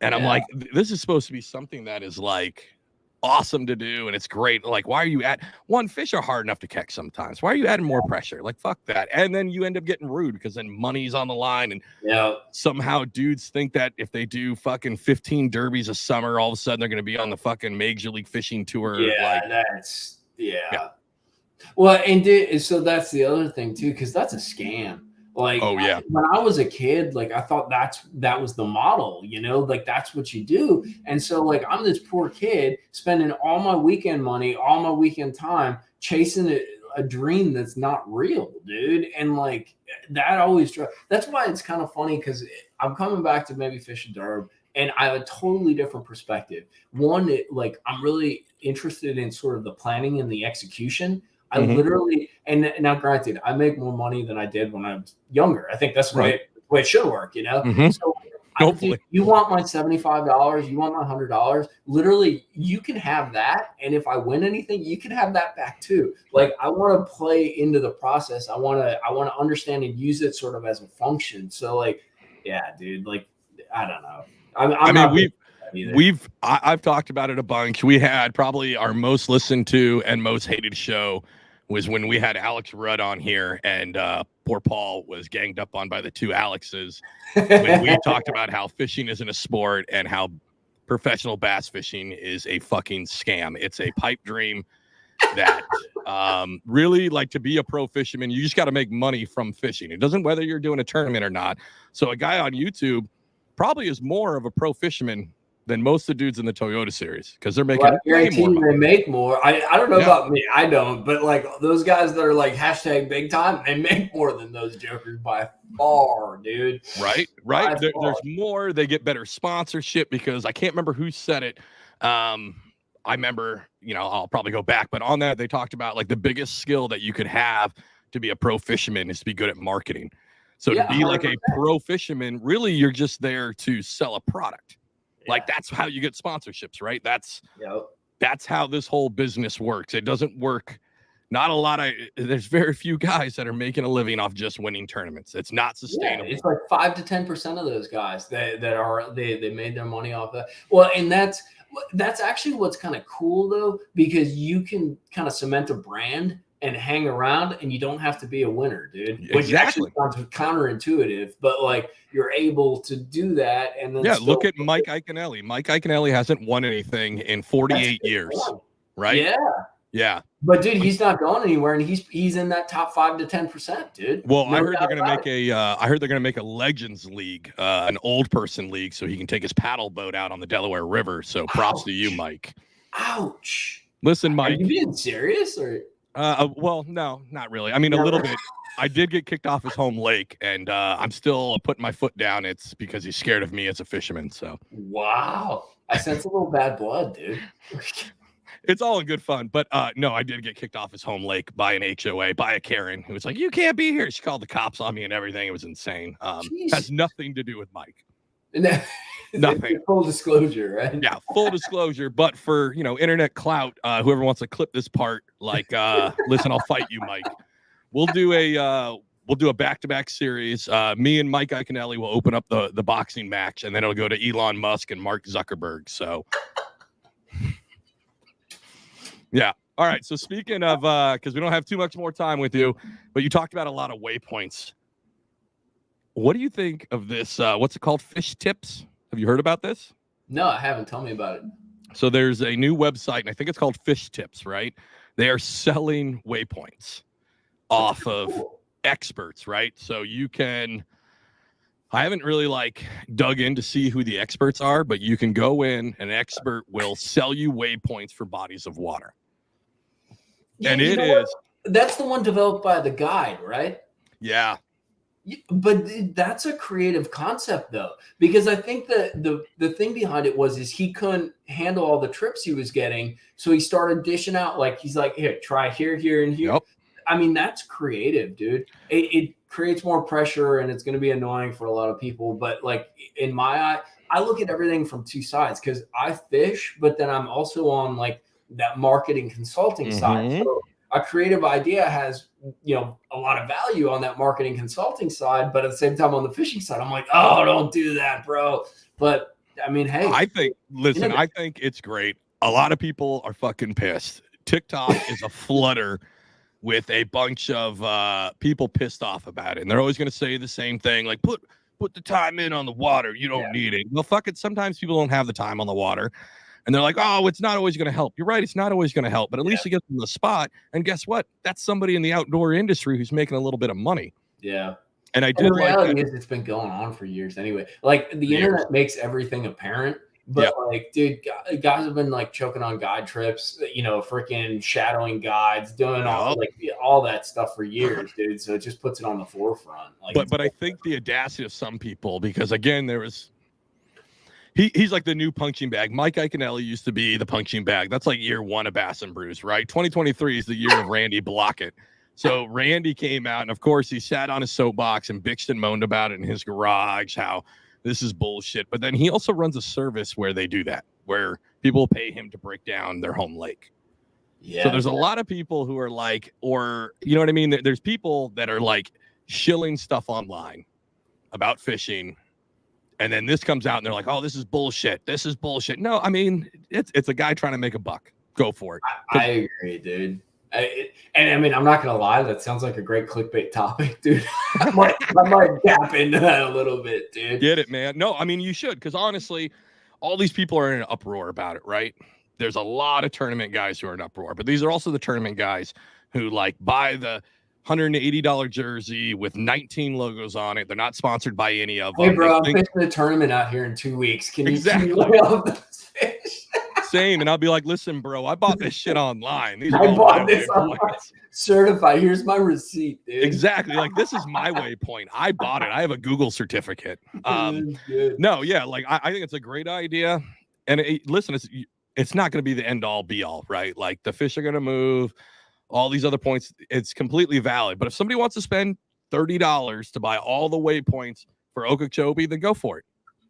And I'm like, this is supposed to be something that is like awesome to do, and it's great. Like, why are you fish are hard enough to catch sometimes. Why are you adding more pressure? Like, fuck that. And then you end up getting rude because then money's on the line, and somehow dudes think that if they do fucking 15 derbies a summer, all of a sudden they're going to be on the fucking Major League Fishing Tour. Well, and so that's the other thing too, because that's a scam. Like, when I was a kid, like I thought that was the model, you know, like that's what you do. And so like, I'm this poor kid spending all my weekend money, all my weekend time chasing a dream that's not real, dude. And like that always, that's why it's kind of funny, because I'm coming back to maybe fish a derb, and I have a totally different perspective. One, like I'm really interested in sort of the planning and the execution. I literally, and now granted, I make more money than I did when I was younger. I think that's the way it should work, you know? So you want my $75, you want my $100, literally you can have that. And if I win anything, you can have that back too. Like I want to play into the process. I want to understand and use it sort of as a function. So like, yeah, dude, like, I don't know. I've talked about it a bunch. We had probably our most listened to and most hated show was when we had Alex Rudd on here, and poor Paul was ganged up on by the two Alexes when we talked about how fishing isn't a sport and how professional bass fishing is a fucking scam. It's a pipe dream that really, like, to be a pro fisherman, you just got to make money from fishing. It doesn't whether you're doing a tournament or not. So a guy on YouTube probably is more of a pro fisherman than most of the dudes in the Toyota series, because they're making way more money. They make more. I don't know about me. I don't. But like those guys that are like hashtag big time, they make more than those jokers by far, dude. Right. There's more. They get better sponsorship, because I can't remember who said it. I remember, you know, I'll probably go back, but on that they talked about like the biggest skill that you could have to be a pro fisherman is to be good at marketing. So to be 100%. Like a pro fisherman, really you're just there to sell a product. Like that's how you get sponsorships, right? That's how this whole business works. It doesn't work. There's very few guys that are making a living off just winning tournaments. It's not sustainable. It's like 5 to 10% of those guys that they made their money off that. Well, and that's actually what's kind of cool though, because you can kind of cement a brand and hang around, and you don't have to be a winner, dude. Which actually sounds counterintuitive, but like you're able to do that. And then look at Mike Iaconelli. Mike Iaconelli hasn't won anything in 48 years, right? Yeah. But dude, he's not going anywhere, and he's in that top 5 to 10%, dude. Well, I heard they're gonna make a Legends League, an old person league, so he can take his paddle boat out on the Delaware River. So props to you, Mike. Ouch. Listen, Mike. Are you being serious or? Well, no, not really. I mean, a little bit. I did get kicked off his home lake, and I'm still putting my foot down. It's because he's scared of me as a fisherman. So. Wow, I sense a little bad blood, dude. It's all in good fun, but no, I did get kicked off his home lake by an HOA, by a Karen who was like, "You can't be here." She called the cops on me and everything. It was insane. Has nothing to do with Mike. Nothing. Full disclosure, right? Yeah, full disclosure. But for internet clout, whoever wants to clip this part, like, listen, I'll fight you, Mike. We'll do a back-to-back series. Me and Mike Iaconelli will open up the boxing match, and then it'll go to Elon Musk and Mark Zuckerberg. So, yeah. All right. So speaking of, because we don't have too much more time with you, but you talked about a lot of waypoints. What do you think of this? What's it called? Fish Tips? Have you heard about this? No, I haven't. Tell me about it. So there's a new website, and I think it's called Fish Tips, right? They are selling waypoints off of experts, right? So you can, I haven't really dug in to see who the experts are, but you can go in, an expert will sell you waypoints for bodies of water. Yeah, and it is. That's the one developed by the guide, right? Yeah. But that's a creative concept, though, because I think the thing behind it is he couldn't handle all the trips he was getting, so he started dishing out, he's like, here, try here, and here. Yep. I mean, that's creative, dude. It creates more pressure, and it's going to be annoying for a lot of people. But in my eye, I look at everything from two sides because I fish, but then I'm also on that marketing consulting side. So a creative idea has, a lot of value on that marketing consulting side, but at the same time on the fishing side, I'm like, oh, don't do that, bro. But I mean, hey, I think it's great. A lot of people are fucking pissed. TikTok is a flutter with a bunch of people pissed off about it. And they're always going to say the same thing, like put the time in on the water. You don't need it. Well, fuck it. Sometimes people don't have the time on the water. And they're like, oh, it's not always going to help. You're right. It's not always going to help. But at least you get them the spot. And guess what? That's somebody in the outdoor industry who's making a little bit of money. Yeah. And the reality is it's been going on for years anyway. The internet makes everything apparent. But dude, guys have been choking on guide trips, freaking shadowing guides, doing all that stuff for years, dude. So it just puts it on the forefront. But I think the audacity of some people, because again, there was. He's like the new punching bag. Mike Iaconelli used to be the punching bag. That's year one of Bass and Brews, right? 2023 is the year of Randy Blockett. So Randy came out, and of course, he sat on his soapbox and bitched and moaned about it in his garage, how this is bullshit. But then he also runs a service where they do that, where people pay him to break down their home lake. Yeah. So there's a lot of people who are or you know what I mean? There's people that are shilling stuff online about fishing. And then this comes out and they're like, oh, this is bullshit. This is bullshit. No, I mean, it's a guy trying to make a buck. Go for it. I agree, dude. And I mean, I'm not going to lie. That sounds like a great clickbait topic, dude. I might tap into that a little bit, dude. Get it, man. No, I mean, you should. Because honestly, all these people are in an uproar about it, right? There's a lot of tournament guys who are in uproar. But these are also the tournament guys who buy the $180 jersey with 19 logos on it. They're not sponsored by any of them. Hey, bro, I'm fishing the tournament out here in 2 weeks. Can you lay off those fish? Same. And I'll be like, listen, bro, I bought this shit online. I bought this certified. Here's my receipt, dude. Exactly. This is my waypoint. I bought it. I have a Google certificate. No, yeah. I think it's a great idea. And listen, it's not going to be the end all be all, right? The fish are going to move. All these other points, it's completely valid. But if somebody wants to spend $30 to buy all the waypoints for Okeechobee, then go for it.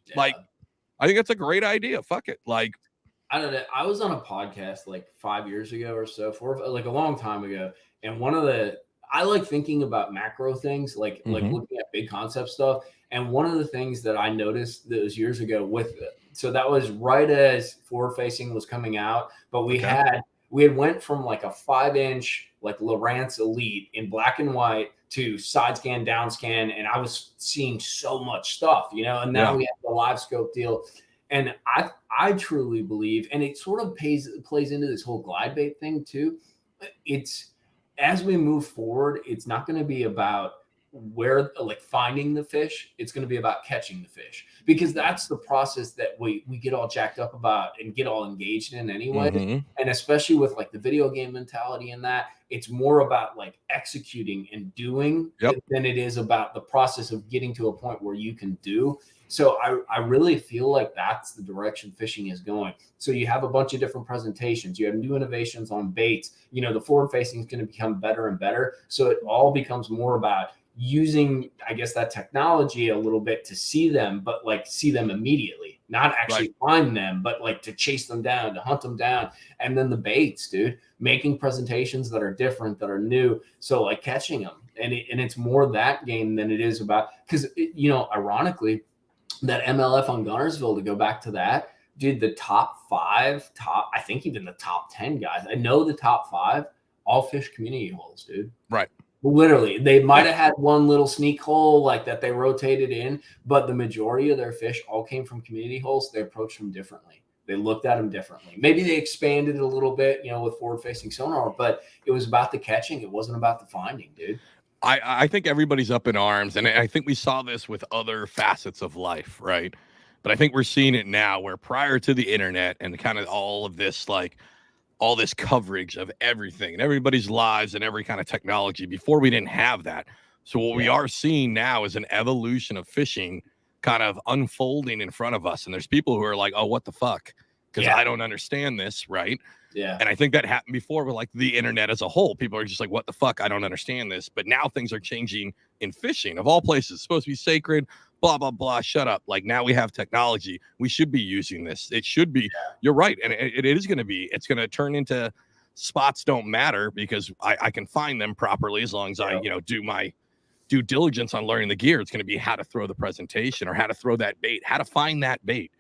Yeah. I think that's a great idea. Fuck it. I don't know. I was on a podcast 5 years ago or so, a long time ago. And I like thinking about macro things, looking at big concept stuff. And one of the things that I noticed those years ago so that was right as forward facing was coming out, but we had went from a 5-inch Lowrance Elite in black and white to side scan, down scan, and I was seeing so much stuff, and now we have the live scope deal. And I truly believe, and it sort of plays into this whole glide bait thing too. It's as we move forward, it's not going to be about where finding the fish. It's going to be about catching the fish, because that's the process that we get all jacked up about and get all engaged in anyway. And especially with the video game mentality in that, it's more about executing and doing than it is about the process of getting to a point where you can do. So I really feel that's the direction fishing is going. So you have a bunch of different presentations. You have new innovations on baits. The forward facing is going to become better and better. So it all becomes more about using, I guess, that technology a little bit to see them, but see them immediately. not actually find them, but like to chase them down, to hunt them down. And then the baits, dude, making presentations that are different, that are new. So like catching them. And it's more that game than it is about, because, you know, ironically, that MLF on Gunnersville, to go back to that, dude, the top 5, I think even the top 10 guys, I know the top 5 all fish community holes, dude. Right. Literally, they might have had one little sneak hole like that they rotated in, but the majority of their fish all came from community holes. They approached them differently. They looked at them differently. Maybe they expanded it a little bit, you know, with forward-facing sonar, but it was about the catching. It wasn't about the finding, dude. I think everybody's up in arms, and I think we saw this with other facets of life, right? But I think we're seeing it now, where prior to the internet and kind of all of this, like all this coverage of everything and everybody's lives and every kind of technology, before we didn't have that. So what we are seeing now is an evolution of fishing kind of unfolding in front of us. And there's people who are like, oh, what the fuck? Because I don't understand this, right? Yeah. And I think that happened before with like the internet as a whole. People are just like, what the fuck? I don't understand this. But now things are changing in fishing, of all places. It's supposed to be sacred, blah, blah, blah. Shut up. Like, now we have technology. We should be using this. It should be. You're right. And it is going to be. It's going to turn into spots don't matter, because I can find them properly as long as I, you know, do my due diligence on learning the gear. It's going to be how to throw the presentation, or how to throw that bait, how to find that bait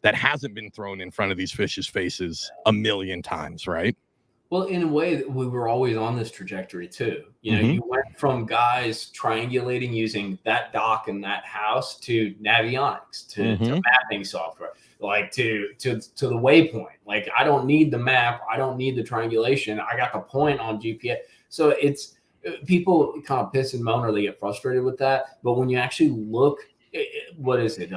that hasn't been thrown in front of these fish's faces a million times, right? Well, in a way, we were always on this trajectory too. You know, you went from guys triangulating using that dock and that house to Navionics, to mapping software, like to the waypoint. Like, I don't need the map, I don't need the triangulation. I got the point on GPS. So it's, people kind of piss and moan, or they get frustrated with that. But when you actually look, what is it?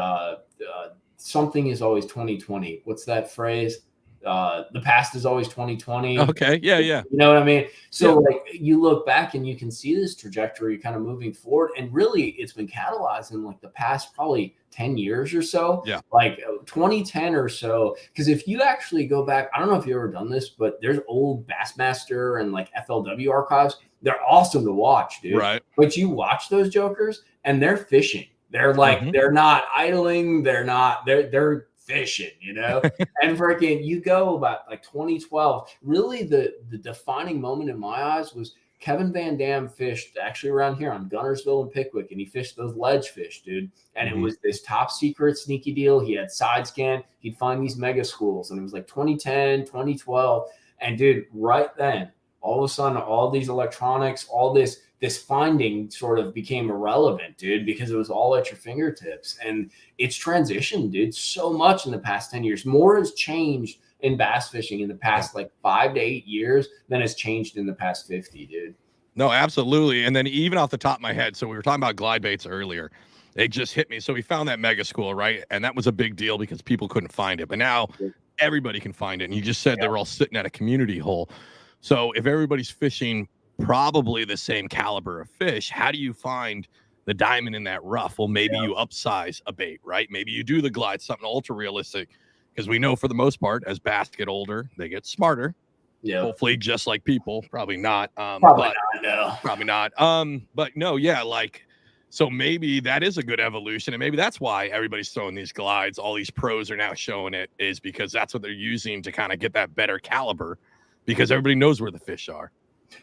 Something is always 2020. What's that phrase? The past is always 2020. Okay. Yeah. You know what I mean? So like, you look back and you can see this trajectory kind of moving forward. And really, it's been catalyzed in like the past probably 10 years or so. Yeah. Like 2010 or so. Because if you actually go back, I don't know if you've ever done this, but there's old Bassmaster and like FLW archives. They're awesome to watch, dude. Right. But you watch those jokers and they're fishing. They're like, they're not idling. They're fishing, you know? And freaking, you go about like 2012, really the defining moment in my eyes was Kevin Van Dam fished actually around here on Gunnersville and Pickwick, and he fished those ledge fish, dude. And it was this top secret sneaky deal. He had side scan. He'd find these mega schools, and it was like 2010, 2012. And dude, right then, all of a sudden, all these electronics, all this finding sort of became irrelevant, dude, because it was all at your fingertips. And it's transitioned, dude, so much in the past 10 years. More has changed in bass fishing in the past like 5 to 8 years than has changed in the past 50, dude. No, absolutely. And then even off the top of my head, so we were talking about glide baits earlier. It just hit me. So we found that mega school, right? And that was a big deal because people couldn't find it. But now everybody can find it. And you just said they were all sitting at a community hole. So if everybody's fishing probably the same caliber of fish, how do you find the diamond in that rough? Well, maybe you upsize a bait, right? Maybe you do the glide, something ultra realistic, because we know for the most part, as bass get older, they get smarter. Yeah. Hopefully just like people, probably not. Probably not. But no, yeah, like, so maybe that is a good evolution. And maybe that's why everybody's throwing these glides. All these pros are now showing it, is because that's what they're using to kind of get that better caliber, because everybody knows where the fish are.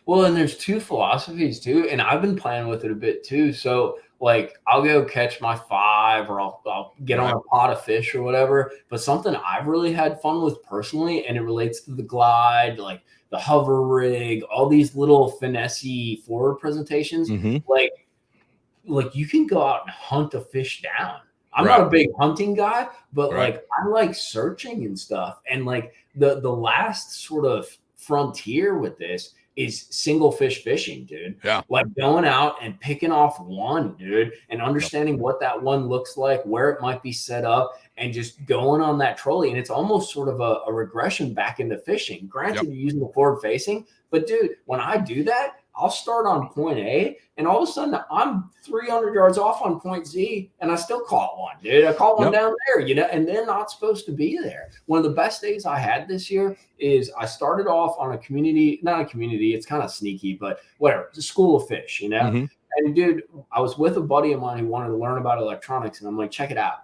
Well, and there's two philosophies too, and I've been playing with it a bit too. So like, I'll go catch my 5, or I'll get on a pot of fish or whatever. But something I've really had fun with personally, and it relates to the glide, like the hover rig, all these little finessey forward presentations. Like you can go out and hunt a fish down. I'm not a big hunting guy, but like, I like searching and stuff. And like the last sort of frontier with this is single fish fishing, dude. Yeah. Like going out and picking off one, dude, and understanding what that one looks like, where it might be set up, and just going on that trolley. And it's almost sort of a regression back into fishing. Granted, you're using the forward facing, but dude, when I do that, I'll start on point A, and all of a sudden I'm 300 yards off on point Z, and I still caught one, dude. I caught one down there, you know, and they're not supposed to be there. One of the best days I had this year is I started off on not a community, it's kind of sneaky, but whatever, it's a school of fish, you know? And dude, I was with a buddy of mine who wanted to learn about electronics, and I'm like, check it out.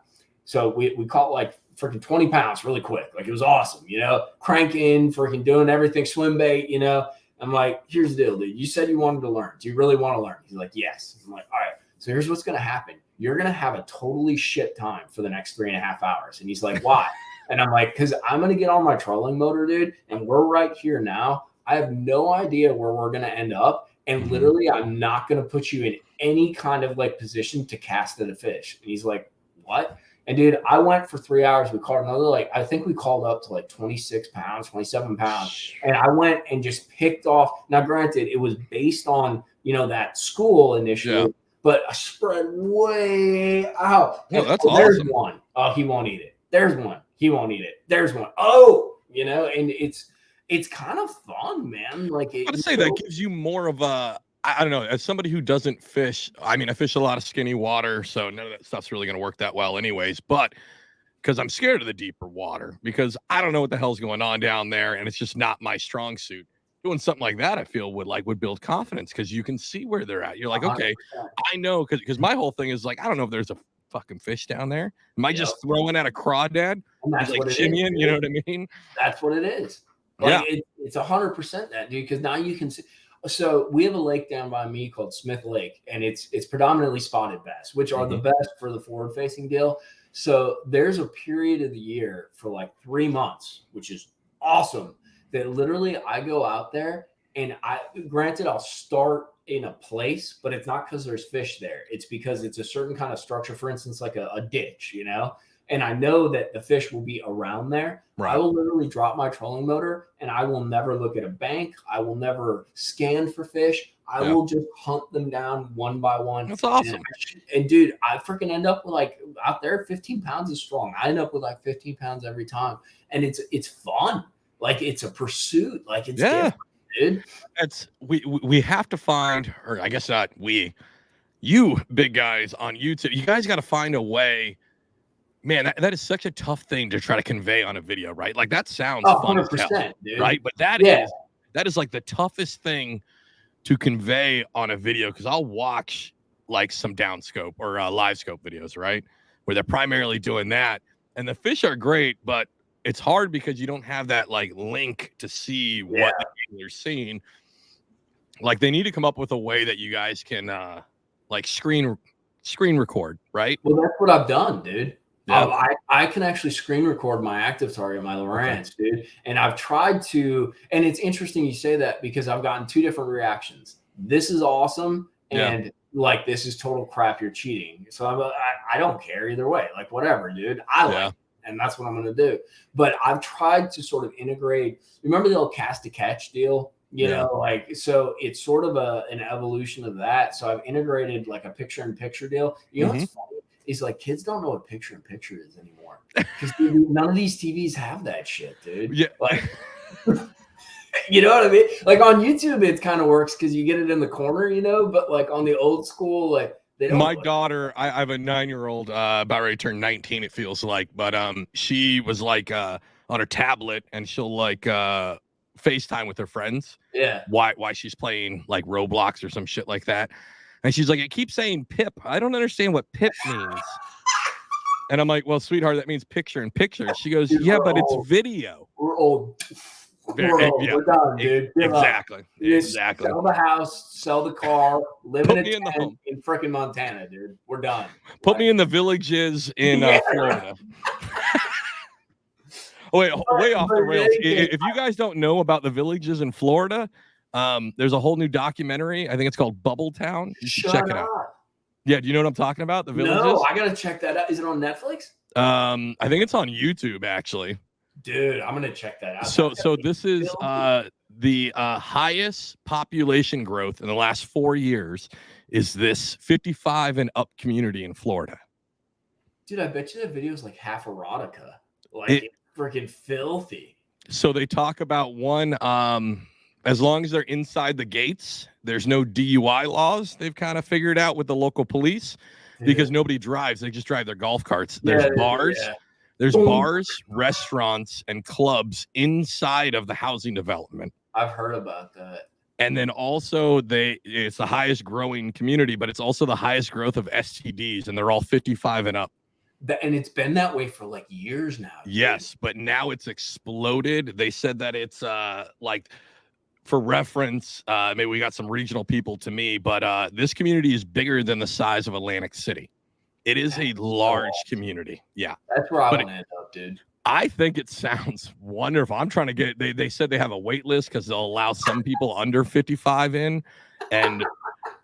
So we caught like freaking 20 pounds really quick. Like it was awesome, you know, cranking, freaking doing everything, swim bait, you know. I'm like, here's the deal, dude. You said you wanted to learn. Do you really want to learn? He's like, yes. I'm like, all right. So here's what's going to happen. You're going to have a totally shit time for the next 3.5 hours. And he's like, why? And I'm like, because I'm going to get on my trolling motor, dude. And we're right here now. I have no idea where we're going to end up. And literally, I'm not going to put you in any kind of like position to cast at a fish. And he's like, what? And dude, I went for 3 hours. We caught another, like, I think we called up to like 26 pounds, 27 pounds. And I went and just picked off. Now, granted, it was based on, you know, that school initially, but I spread way out. Yeah, that's There's awesome. one. Oh, he won't eat it. There's one. He won't eat it. There's one. Oh, you know, and it's kind of fun, man. Like, I would say that gives you more of a, I don't know, as somebody who doesn't fish, I mean, I fish a lot of skinny water, so none of that stuff's really going to work that well anyways, but because I'm scared of the deeper water, because I don't know what the hell's going on down there, and it's just not my strong suit. Doing something like that, I feel would build confidence, because you can see where they're at. You're like, okay, 100%. I know, because my whole thing is like, I don't know if there's a fucking fish down there. Am I just throwing at a crawdad? And that's Like what it is, Chimian, you know what I mean? That's what it is. Like, it's 100% that, dude, because now you can see. So we have a lake down by me called Smith Lake, and it's predominantly spotted bass, which are the best for the forward-facing deal. So there's a period of the year for like 3 months, which is awesome, that literally I go out there, and granted, I'll start in a place, but it's not because there's fish there. It's because it's a certain kind of structure, for instance, like a ditch, you know, and I know that the fish will be around there. Right. I will literally drop my trolling motor, and I will never look at a bank. I will never scan for fish. I will just hunt them down one by one. That's awesome. And dude, I freaking end up with like out there, 15 pounds is strong. I end up with like 15 pounds every time. And it's fun. Like it's a pursuit. Like it's different, dude. That's we have to find, or I guess not we, you big guys on YouTube. You guys got to find a way. Man, that is such a tough thing to try to convey on a video, right? Like that sounds fun as hell, dude. right? But that is like the toughest thing to convey on a video, because I'll watch like some downscope or live scope videos, right, where they're primarily doing that, and the fish are great, but it's hard because you don't have that like link to see what they're seeing. Like they need to come up with a way that you guys can like screen record, right? Well, that's what I've done, dude. Yeah. I can actually screen record my active target, my Lowrance, dude. And I've tried to, and it's interesting you say that, because I've gotten two different reactions. This is awesome, and like, this is total crap, you're cheating. So I don't care either way. Like, whatever, dude. I like it, and that's what I'm going to do. But I've tried to sort of integrate, remember the old cast to catch deal? You know, like, so it's sort of an evolution of that. So I've integrated like a picture-in-picture deal. You know what's funny? Is like kids don't know what picture-in-picture is anymore, because none of these TVs have that shit, dude. Yeah, like, you know what I mean? Like on YouTube, it kind of works because you get it in the corner, you know. But like on the old school, like they don't. My daughter, I have a 9-year-old about ready to turn 19. It feels like, but she was like on her tablet, and she'll like FaceTime with her friends. Yeah. Why she's playing like Roblox or some shit like that. And she's like, it keeps saying pip. I don't understand what pip means. And I'm like, well, sweetheart, that means picture-in-picture. She goes, dude, yeah, but old. It's video. We're old. We're done, dude. Exactly. Exactly. Sell the house, sell the car, live in a tent in freaking Montana, dude. We're done. Put me in the villages in Florida. Oh, wait, way off the rails. If you guys don't know about the villages in Florida, there's a whole new documentary. I think it's called Bubble Town. You should check it out. Yeah, do you know what I'm talking about? The villages? No, I gotta check that out. Is it on Netflix? I think it's on YouTube, actually. Dude, I'm gonna check that out. So this is the highest population growth in the last 4 years is this 55 and up community in Florida. Dude, I bet you that video is like half erotica. Like it's freaking filthy. So they talk about one, as long as they're inside the gates, there's no DUI laws. They've kind of figured out with the local police, because nobody drives. They just drive their golf carts. There's bars. Yeah. There's bars, restaurants, and clubs inside of the housing development. I've heard about that. And then also it's the highest growing community, but it's also the highest growth of STDs, and they're all 55 and up. And it's been that way for like years now. Dude. Yes, but now it's exploded. They said that it's like, for reference, maybe we got some regional people to me, but this community is bigger than the size of Atlantic City. It is a large community. Yeah. That's where I want to end up, dude. I think it sounds wonderful. I'm trying to get they said they have a wait list because they'll allow some people under 55 in, and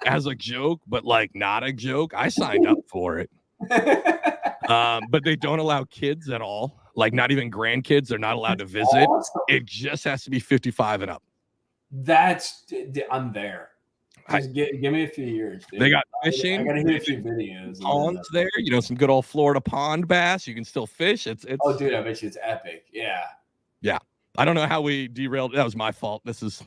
as a joke, but like not a joke, I signed up for it. But they don't allow kids at all, like not even grandkids. They're not allowed to visit. Awesome. It just has to be 55 and up. I'm there. Give me a few years, dude. They got fishing. I gotta hit a few videos. Ponds there, some good old Florida pond bass. You can still fish. It's oh, dude, I bet you it's epic. Yeah. I don't know how we derailed. That was my fault. This is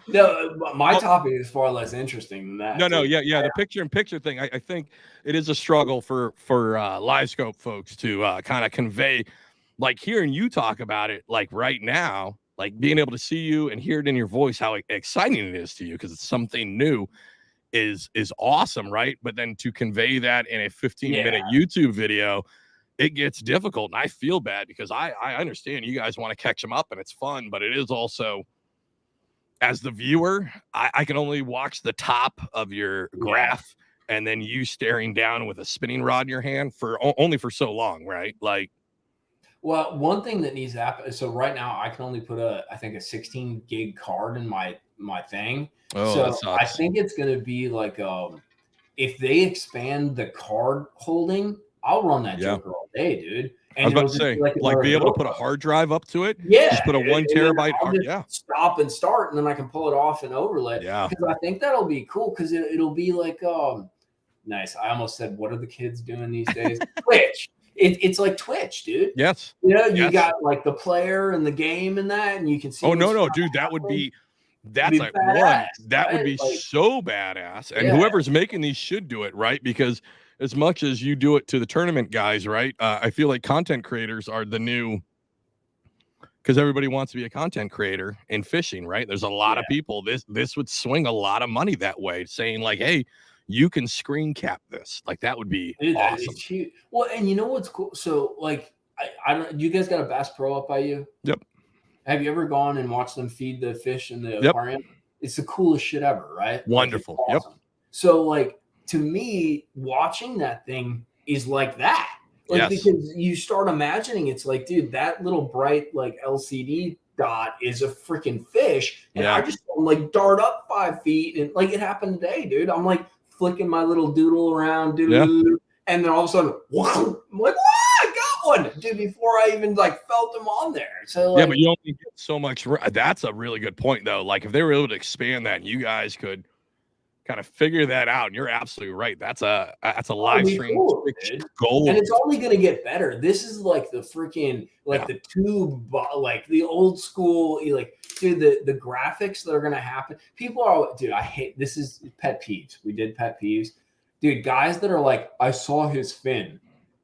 no. My topic is far less interesting than that. No. Yeah. The picture-in-picture thing. I think it is a struggle for live scope folks to kind of convey, like hearing you talk about it, like right now. Like being able to see you and hear it in your voice, how exciting it is to you because it's something new is awesome, right? But then to convey that in a 15-minute YouTube video, it gets difficult. And I feel bad because I understand you guys want to catch them up and it's fun, but it is also, as the viewer, I can only watch the top of your graph and then you staring down with a spinning rod in your hand for only for so long, right? Like, well, one thing that needs to happen. So right now I can only put I think a 16 gig card in my thing. Oh, so I think it's going to be like, if they expand the card holding, I'll run that Joker all day, dude. And I was about to say, like be able to put a hard drive up to it. Yeah. Just put a 1 terabyte hard. Yeah. Stop and start, and then I can pull it off and overlay. Yeah. Because I think that'll be cool because it'll be like, nice. I almost said, what are the kids doing these days? Twitch. It's like Twitch, dude. Yes. You got like the player and the game and that, and you can see. Oh, no, dude. That would be, that's like badass, that would be like, so badass. And whoever's making these should do it, right? Because as much as you do it to the tournament guys, right? I feel like content creators are the new, because everybody wants to be a content creator in fishing, right? There's a lot of people. This would swing a lot of money that way, saying like, hey, you can screen cap this. Like that would be awesome. Well, and you know what's cool? So like, I don't. You guys got a Bass Pro up by you? Yep. Have you ever gone and watched them feed the fish in the aquarium? It's the coolest shit ever, right? Wonderful. Like, awesome. Yep. So like to me, watching that thing is like that. Like because you start imagining it's like, dude, that little bright like LCD dot is a freaking fish, and I just like dart up 5 feet, and like it happened today, dude. I'm like flicking my little doodle around, and then all of a sudden, I'm like, I got one, dude, before I even like felt them on there. So like, but you only get so much. That's a really good point, though. Like if they were able to expand that, and you guys could kind of figure that out, and you're absolutely right. That's a live stream goal, and it's only going to get better. This is like the freaking the tube, like the old school, like dude, the graphics that are going to happen. People are, dude, I hate, this is pet peeves. We did pet peeves, dude. Guys that are like, I saw his fin,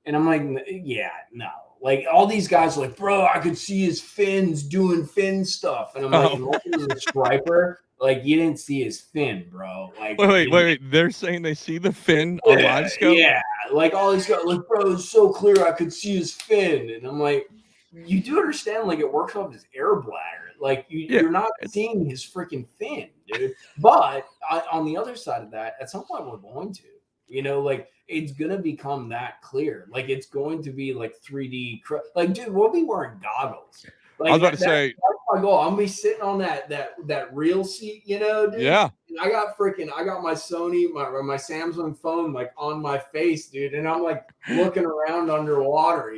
and I'm like, yeah, no. Like all these guys are like, bro, I could see his fins doing fin stuff, and I'm like, unless it was a striper. Like you didn't see his fin, bro. Like wait. They're saying they see the fin on live scope. Yeah, like all these guys, like, bro, it's so clear I could see his fin, and I'm like, you do understand, like it works off his air bladder. Like you're not seeing his freaking fin, dude. But on the other side of that, at some point we're going to, like it's gonna become that clear. Like it's going to be like 3D. Like, dude, we'll be wearing goggles. Like, I was about to say, that's my goal. I'm gonna be sitting on that real seat, dude. Yeah. And I got my Sony, my Samsung phone like on my face, dude, and I'm like looking around underwater,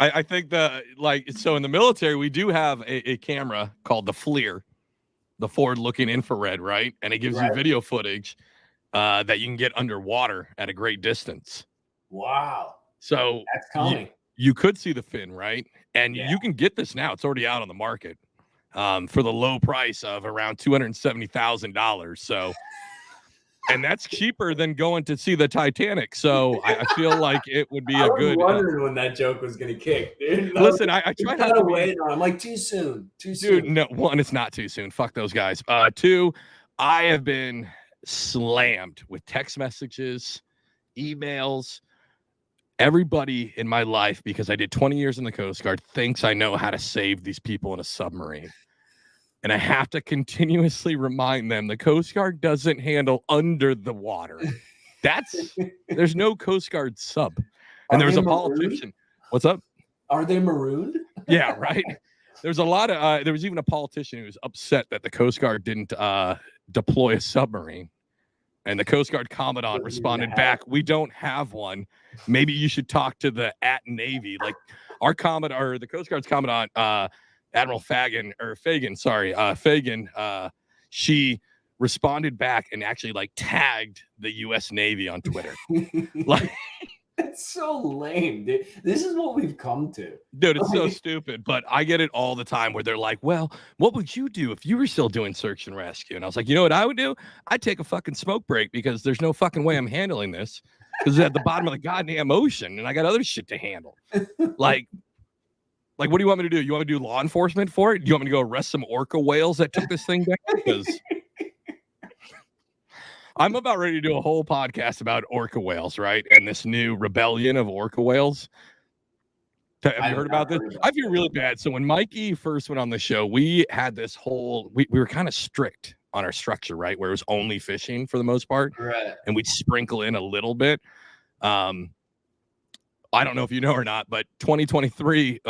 I think so in the military we do have a camera called the FLIR, the forward-looking infrared, right? And it gives you video footage that you can get underwater at a great distance. Wow. So that's coming. You could see the fin, right? And you can get this now. It's already out on the market for the low price of around $270,000. So, and that's cheaper than going to see the Titanic. So I feel like it would be a good. I was wondering when that joke was going to kick, dude. Listen, I try not to wait on. I'm like, too soon. Dude, no, one, it's not too soon. Fuck those guys. Two, I have been slammed with text messages, emails, everybody in my life, because I did 20 years in the Coast Guard, thinks I know how to save these people in a submarine. And I have to continuously remind them the Coast Guard doesn't handle under the water. There's no Coast Guard sub. And there was a politician. What's up? Are they marooned? Yeah, right. There's a lot of there was even a politician who was upset that the Coast Guard didn't deploy a submarine. And the Coast Guard Commandant responded back, "We don't have one. Maybe you should talk to the Navy." Like our Commandant, or the Coast Guard's Commandant, Admiral Fagan, she responded back and actually like tagged the U.S. Navy on Twitter. Like, that's so lame, dude. This is what we've come to. Dude, it's so stupid. But I get it all the time where they're like, well, what would you do if you were still doing search and rescue? And I was like, you know what I would do? I'd take a fucking smoke break, because there's no fucking way I'm handling this, because it's at the bottom of the goddamn ocean and I got other shit to handle. Like, what do you want me to do? You want me to do law enforcement for it? You want me to go arrest some orca whales that took this thing down? Because I'm about ready to do a whole podcast about orca whales, right? And this new rebellion of orca whales. Have you heard about this? I feel really bad. So when Mikey first went on the show, we had this whole, we were kind of strict on our structure, right? Where it was only fishing for the most part. Right. And we'd sprinkle in a little bit. I don't know if you know or not, but 2023,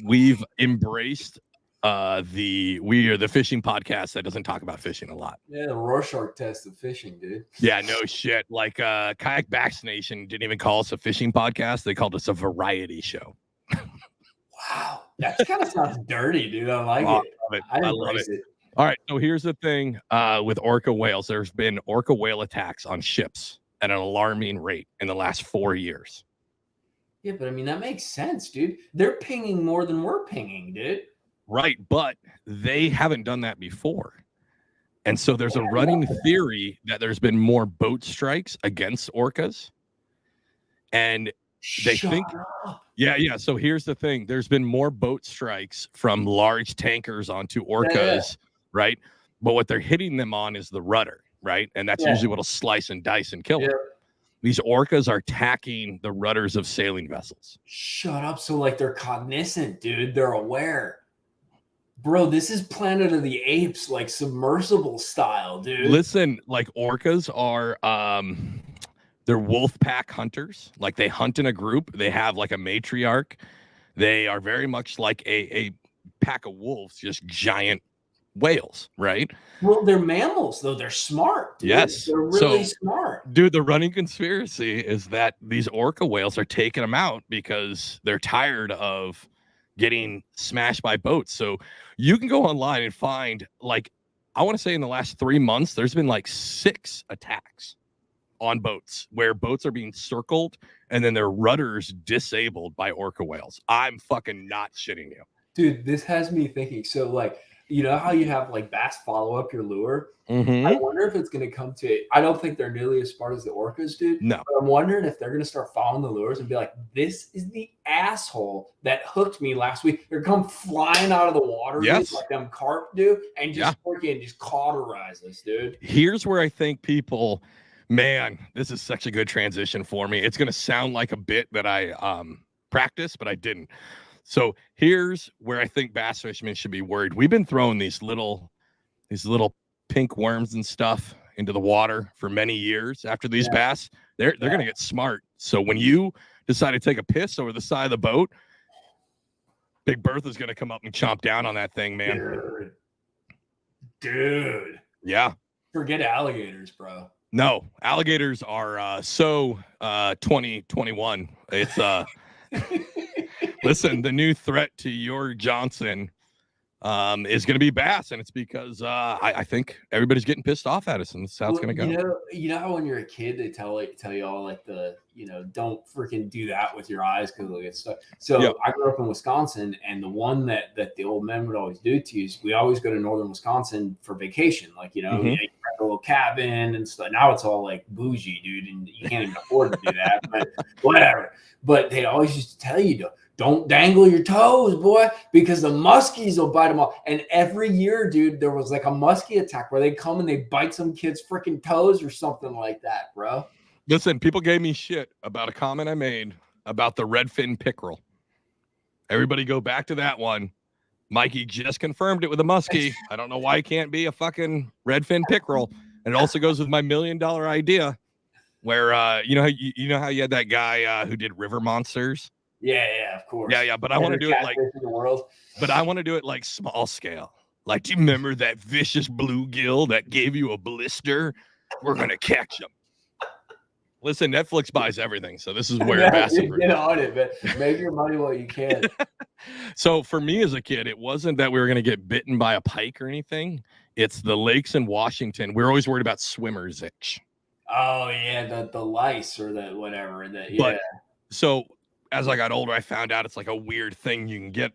we've embraced we are the fishing podcast that doesn't talk about fishing a lot. Yeah, the Rorschach test of fishing, dude. Yeah, no shit. Like Kayak Vaccination didn't even call us a fishing podcast. They called us a variety show. Wow. That kind of sounds dirty, dude. I like it. I love it. All right. So here's the thing with orca whales. There's been orca whale attacks on ships at an alarming rate in the last 4 years. Yeah, but I mean, that makes sense, dude. They're pinging more than we're pinging, dude. Right. But they haven't done that before. And so there's a running theory that there's been more boat strikes against orcas. And they think, yeah. So here's the thing. There's been more boat strikes from large tankers onto orcas, right? But what they're hitting them on is the rudder, right? And that's usually what'll slice and dice and kill them. These orcas are attacking the rudders of sailing vessels. Shut up. So like they're cognizant, dude. They're aware. Bro, this is Planet of the Apes, like submersible style, dude. Listen, like orcas are they're wolf pack hunters. Like they hunt in a group. They have like a matriarch. They are very much like a pack of wolves, just giant whales, right? Well, they're mammals, though. They're smart. Dude. Yes. They're really smart. Dude, the running conspiracy is that these orca whales are taking them out because they're tired of getting smashed by boats. So you can go online and find, like, I want to say in the last 3 months, there's been like 6 attacks on boats where boats are being circled and then their rudders disabled by orca whales. I'm fucking not shitting you. Dude, this has me thinking. So, like, you know how you have like bass follow up your lure? Mm-hmm. I wonder if it's going to come to it. I don't think they're nearly as smart as the orcas, dude. No. But I'm wondering if they're going to start following the lures and be like, this is the asshole that hooked me last week. They're come flying out of the water, dude, like them carp do, and just freaking just cauterize us, dude. Here's where I think people, man, this is such a good transition for me. It's going to sound like a bit that I practiced, but I didn't. So here's where I think bass fishermen should be worried. We've been throwing these little pink worms and stuff into the water for many years. After these bass, they're going to get smart. So when you decide to take a piss over the side of the boat, Big Bertha's going to come up and chomp down on that thing, man. Dude. Yeah. Forget alligators, bro. No, alligators are so 2021. It's listen, the new threat to your Johnson is going to be bass, and it's because I think everybody's getting pissed off at us, and that's how it's going to go. You know how when you're a kid, they tell you all like don't freaking do that with your eyes because they'll get stuck. So I grew up in Wisconsin, and the one that the old men would always do to you is we always go to northern Wisconsin for vacation, like you rent a little cabin and stuff. Now it's all like bougie, dude, and you can't even afford to do that, but whatever. But they always used to tell you don't dangle your toes, boy, because the muskies will bite them off. And every year, dude, there was like a muskie attack where they come and they bite some kid's freaking toes or something like that, bro. Listen, people gave me shit about a comment I made about the redfin pickerel. Everybody go back to that one. Mikey just confirmed it with a muskie. I don't know why it can't be a fucking redfin pickerel. And it also goes with my $1 million idea, where you know how you had that guy who did river monsters. Yeah, of course. Yeah. But I want to do it like in the world. But I want to do it like small scale. Like, do you remember that vicious bluegill that gave you a blister? We're gonna catch him. Listen, Netflix buys everything, so this is where get on it, man. Make your money while you can. So for me as a kid, it wasn't that we were gonna get bitten by a pike or anything. It's the lakes in Washington. We're always worried about swimmer's itch. Oh yeah, the lice or the whatever. But so as I got older, I found out it's like a weird thing you can get,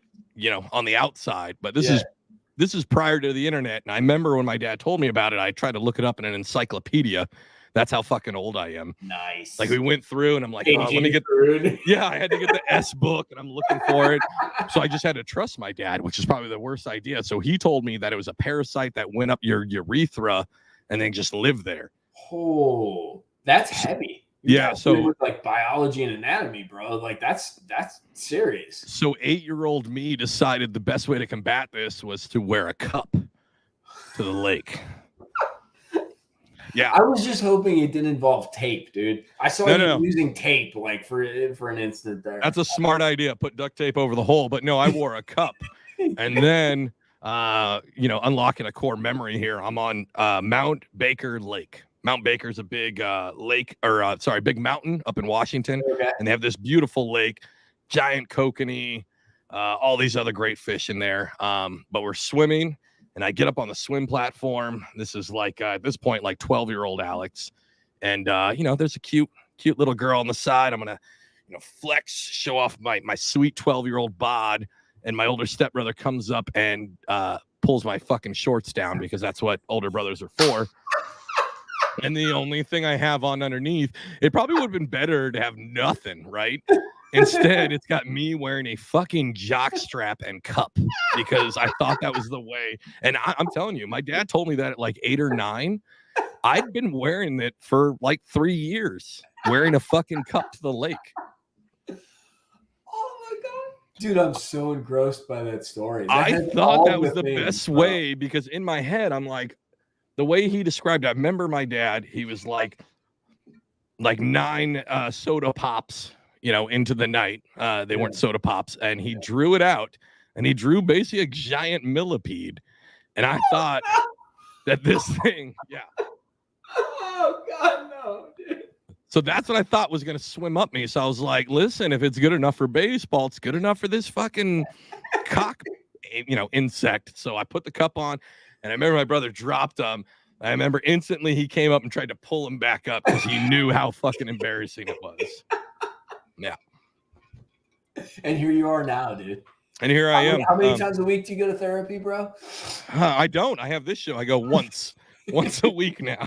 on the outside. But this is prior to the internet, and I remember when my dad told me about it, I tried to look it up in an encyclopedia. That's how fucking old I am. Nice. Like we went through and I'm like, let me get I had to get the S book and I'm looking for it. So I just had to trust my dad, which is probably the worst idea. So he told me that it was a parasite that went up your urethra and then just lived there. Oh, that's heavy. So with like biology and anatomy, bro. Like that's serious. So 8-year-old me decided the best way to combat this was to wear a cup to the lake. Yeah, I was just hoping it didn't involve tape, dude. I saw you using tape like for an instant there. That's a smart idea. Put duct tape over the hole, but no, I wore a cup. And then, unlocking a core memory here. I'm on Mount Baker Lake. Mount Baker's a big big mountain up in Washington, and they have this beautiful lake, giant kokanee, all these other great fish in there. But we're swimming. And I get up on the swim platform. This is like, at this point, like 12-year-old Alex. And, there's a cute little girl on the side. I'm going to, flex, show off my sweet 12-year-old bod. And my older stepbrother comes up and pulls my fucking shorts down because that's what older brothers are for. And the only thing I have on underneath, it probably would have been better to have nothing, right? Instead, it's got me wearing a fucking jock strap and cup because I thought that was the way. And I'm telling you, my dad told me that at like 8 or 9. I'd been wearing it for like 3 years, wearing a fucking cup to the lake. Oh my God. Dude, I'm so engrossed by that story. I thought that was the best way because in my head, I'm like, the way he described it, I remember my dad, he was like 9 soda pops. Into the night. They weren't soda pops, and he drew it out, and he drew basically a giant millipede. And I thought that this thing, Oh God, no, dude. So that's what I thought was going to swim up me. So I was like, listen, if it's good enough for baseball, it's good enough for this fucking cock, insect. So I put the cup on, and I remember my brother dropped them. I remember instantly he came up and tried to pull him back up because he knew how fucking embarrassing it was. Yeah. And here you are now, dude. And here I am. How many times a week do you go to therapy, bro? I don't. I have this show. I go once a week now.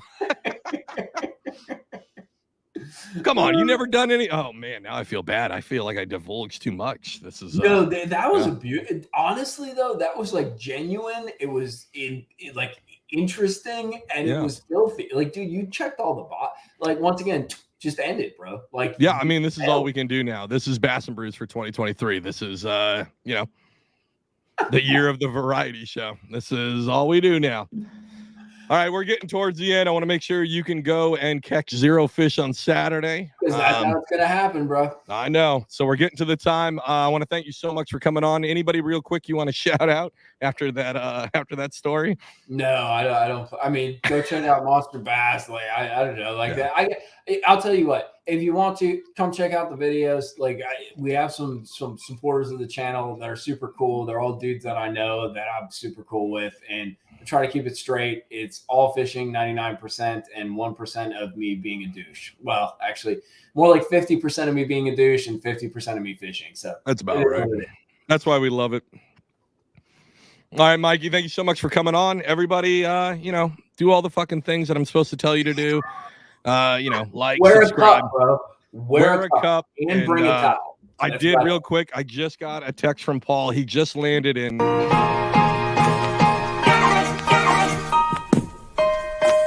Come on, you never done any? Oh man, now I feel bad. I feel like I divulged too much. This is no. That was a beautiful. Honestly, though, that was like genuine. It was like interesting, and it was filthy. Like, dude, you checked all the like once again. Just end it, bro. Like, yeah, I mean, this is all we can do now. This is Bass and Brews for 2023. This is, the year of the variety show. This is all we do now. All right, we're getting towards the end. I want to make sure you can go and catch 0 fish on Saturday. Because that's how it's gonna happen, bro. I know. So we're getting to the time. I want to thank you so much for coming on. Anybody real quick you want to shout out after that story? No, I don't. I mean, go check out Monster Bass. Like I don't know, like that. I'll tell you what. If you want to come check out the videos, like we have some supporters of the channel that are super cool. They're all dudes that I know that I'm super cool with, and I try to keep it straight. It's all fishing 99% and 1% of me being a douche. Well, actually, more like 50% of me being a douche and 50% of me fishing. So that's about right. That's why we love it. All right, Mikey, thank you so much for coming on. Everybody, do all the fucking things that I'm supposed to tell you to do. Like, wear subscribe. a cup, bro. Wear a cup and bring a towel. I did real quick. I just got a text from Paul. He just landed in